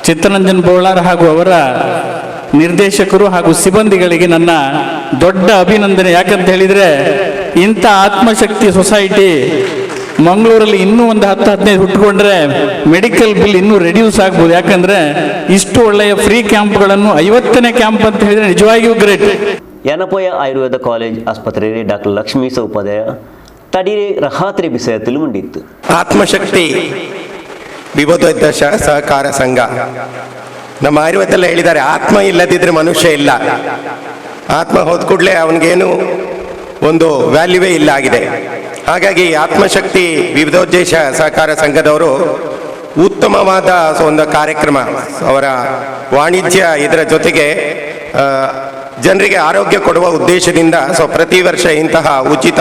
ಚಿತ್ತರಂಜನ್ ಬೋಳಾರ್ ಹಾಗೂ ಅವರ ನಿರ್ದೇಶಕರು ಹಾಗೂ ಸಿಬ್ಬಂದಿಗಳಿಗೆ ನನ್ನ ದೊಡ್ಡ ಅಭಿನಂದನೆ. ಯಾಕಂತ ಹೇಳಿದರೆ ಇಂಥ ಆತ್ಮಶಕ್ತಿ ಸೊಸೈಟಿ ಮಂಗಳೂರಲ್ಲಿ ಇನ್ನೂ ಒಂದು 10-15 ಹುಟ್ಟುಕೊಂಡ್ರೆ ಮೆಡಿಕಲ್ ಬಿಲ್ ಇನ್ನೂ ರೆಡ್ಯೂಸ್ ಆಗ್ಬೋದು. ಯಾಕಂದರೆ ಇಷ್ಟು ಒಳ್ಳೆಯ ಫ್ರೀ ಕ್ಯಾಂಪ್ಗಳನ್ನು 50ನೇ ಕ್ಯಾಂಪ್ ಅಂತ ಹೇಳಿದರೆ ನಿಜವಾಗಿಯೂ ಗ್ರೇಟ್. ಯನಪೋಯ ಆಯುರ್ವೇದ ಕಾಲೇಜ್ ಆಸ್ಪತ್ರೆ ಡಾಕ್ಟರ್ ಲಕ್ಷ್ಮೀ ಸೌಪಾಧ್ಯಾಯ ತಡಿರೆ ರಹಾತ್ರಿ ವಿಷಯದಲ್ಲಿ ಮುಂಡಿತ್ತು. ಆತ್ಮಶಕ್ತಿ ವಿಬೋಧೋದ್ದೇಶ ಸಹಕಾರ ಸಂಘ. ನಮ್ಮ ಆಯುರ್ವೇದಲ್ಲ ಹೇಳಿದ್ದಾರೆ, ಆತ್ಮ ಇಲ್ಲದಿದ್ದರೆ ಮನುಷ್ಯ ಇಲ್ಲ. ಆತ್ಮ ಹೋದ ಕೂಡಲೇ ಅವನಿಗೇನು ಒಂದು ವ್ಯಾಲ್ಯೂವೇ ಇಲ್ಲ ಆಗಿದೆ. ಹಾಗಾಗಿ ಆತ್ಮಶಕ್ತಿ ವಿವಿಧೋದ್ದೇಶ ಸಹಕಾರ ಸಂಘದವರು ಉತ್ತಮವಾದ ಒಂದು ಕಾರ್ಯಕ್ರಮ, ಅವರ ವಾಣಿಜ್ಯ ಇದರ ಜೊತೆಗೆ ಜನರಿಗೆ ಆರೋಗ್ಯ ಕೊಡುವ ಉದ್ದೇಶದಿಂದ ಪ್ರತಿ ವರ್ಷ ಇಂತಹ ಉಚಿತ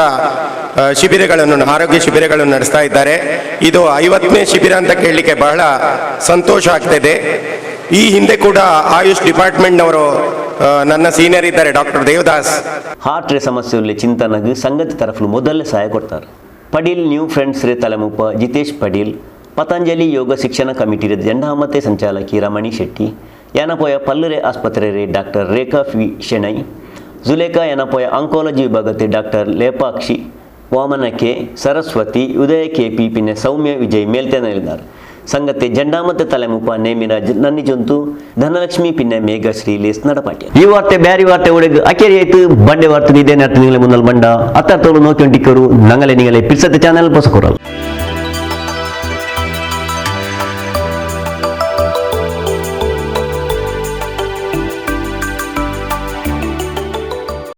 ಶಿಬಿರಗಳನ್ನು, ಆರೋಗ್ಯ ಶಿಬಿರಗಳನ್ನು ನಡೆಸ್ತಾ ಇದ್ದಾರೆ. ಇದು 50ನೇ ಶಿಬಿರ ಅಂತ ಕೇಳಲಿಕ್ಕೆ ಬಹಳ ಸಂತೋಷ ಆಗ್ತಿದೆ. ಈ ಹಿಂದೆ ಕೂಡ ಆಯುಷ್ ಡಿಪಾರ್ಟ್ಮೆಂಟ್ನವರು ನನ್ನ ಸೀನಿಯರ್ ಇದ್ದಾರೆ, ಡಾಕ್ಟರ್ ದೇವದಾಸ್. ಹಾರ್ಟ್ ರೇ ಸಮಸ್ಯೆ ಚಿಂತನಗೆ ಸಂಗತಿ ತರಫಲು ಮೊದಲೇ ಸಹಾಯ ಕೊಡ್ತಾರೆ. ಪಡೀಲ್ ನ್ಯೂ ಫ್ರೆಂಡ್ಸ್ ರೇ ತಲೆಮುಪ್ಪ ಜಿತೇಶ್ ಪಡೀಲ್, ಪತಂಜಲಿ ಯೋಗ ಶಿಕ್ಷಣ ಕಮಿಟಿ ರೇ ಜಂಡಾಮತೆ ಸಂಚಾಲಕಿ ರಮಣಿ ಶೆಟ್ಟಿ, ಯಾನಪೋಯ ಪಲ್ಲುರೆ ಆಸ್ಪತ್ರೆ ರೇ doctor Rekha V Shenoy, Zulekha Yenepoya oncology ವಿಭಾಗತೆ doctor Lepakshi, Vamana K, Saraswati, Udaya K P ಪಿನ್ನೆ ಸೌಮ್ಯ ವಿಜಯ್ ಮೇಲ್ತೆನಲ್ಲಿದ್ದಾರೆ. ಸಂಗತೆ ಜಂಡಾಮತೆ ತಲೆಮುಪ್ಪ ನೇಮಿರಾಜ್ ನನ್ನಿ ಜೊಂತು ಧನಲಕ್ಷ್ಮಿ ಪಿನ್ನೆ ಮೇಘಶ್ರೀ ಲೇಸ್ ನಡಪಾಟ್ಯ. ಈ ವಾರ್ತೆ ಬ್ಯಾರಿ ವಾರ್ತೆ ಒಳಗೆ ಅಕೆರಿ ಆಯ್ತು ಬಂಡೆ ವಾರ್ತೆ ಇದೇ ನಾಟ ನಿಂಗಲೆ ಮುನ್ನಲ್ ಬಂಡ ಅತ್ತ ತೋಲು ನೋಕೊಂಟಿಕ್ಕರು ನಂಗಲೆ ನಿಂಗಲೆ ಪಿರ್ಸತ್ತೆ ಚಾನೆಲ್ ಪೊಸಕೊರಲ್.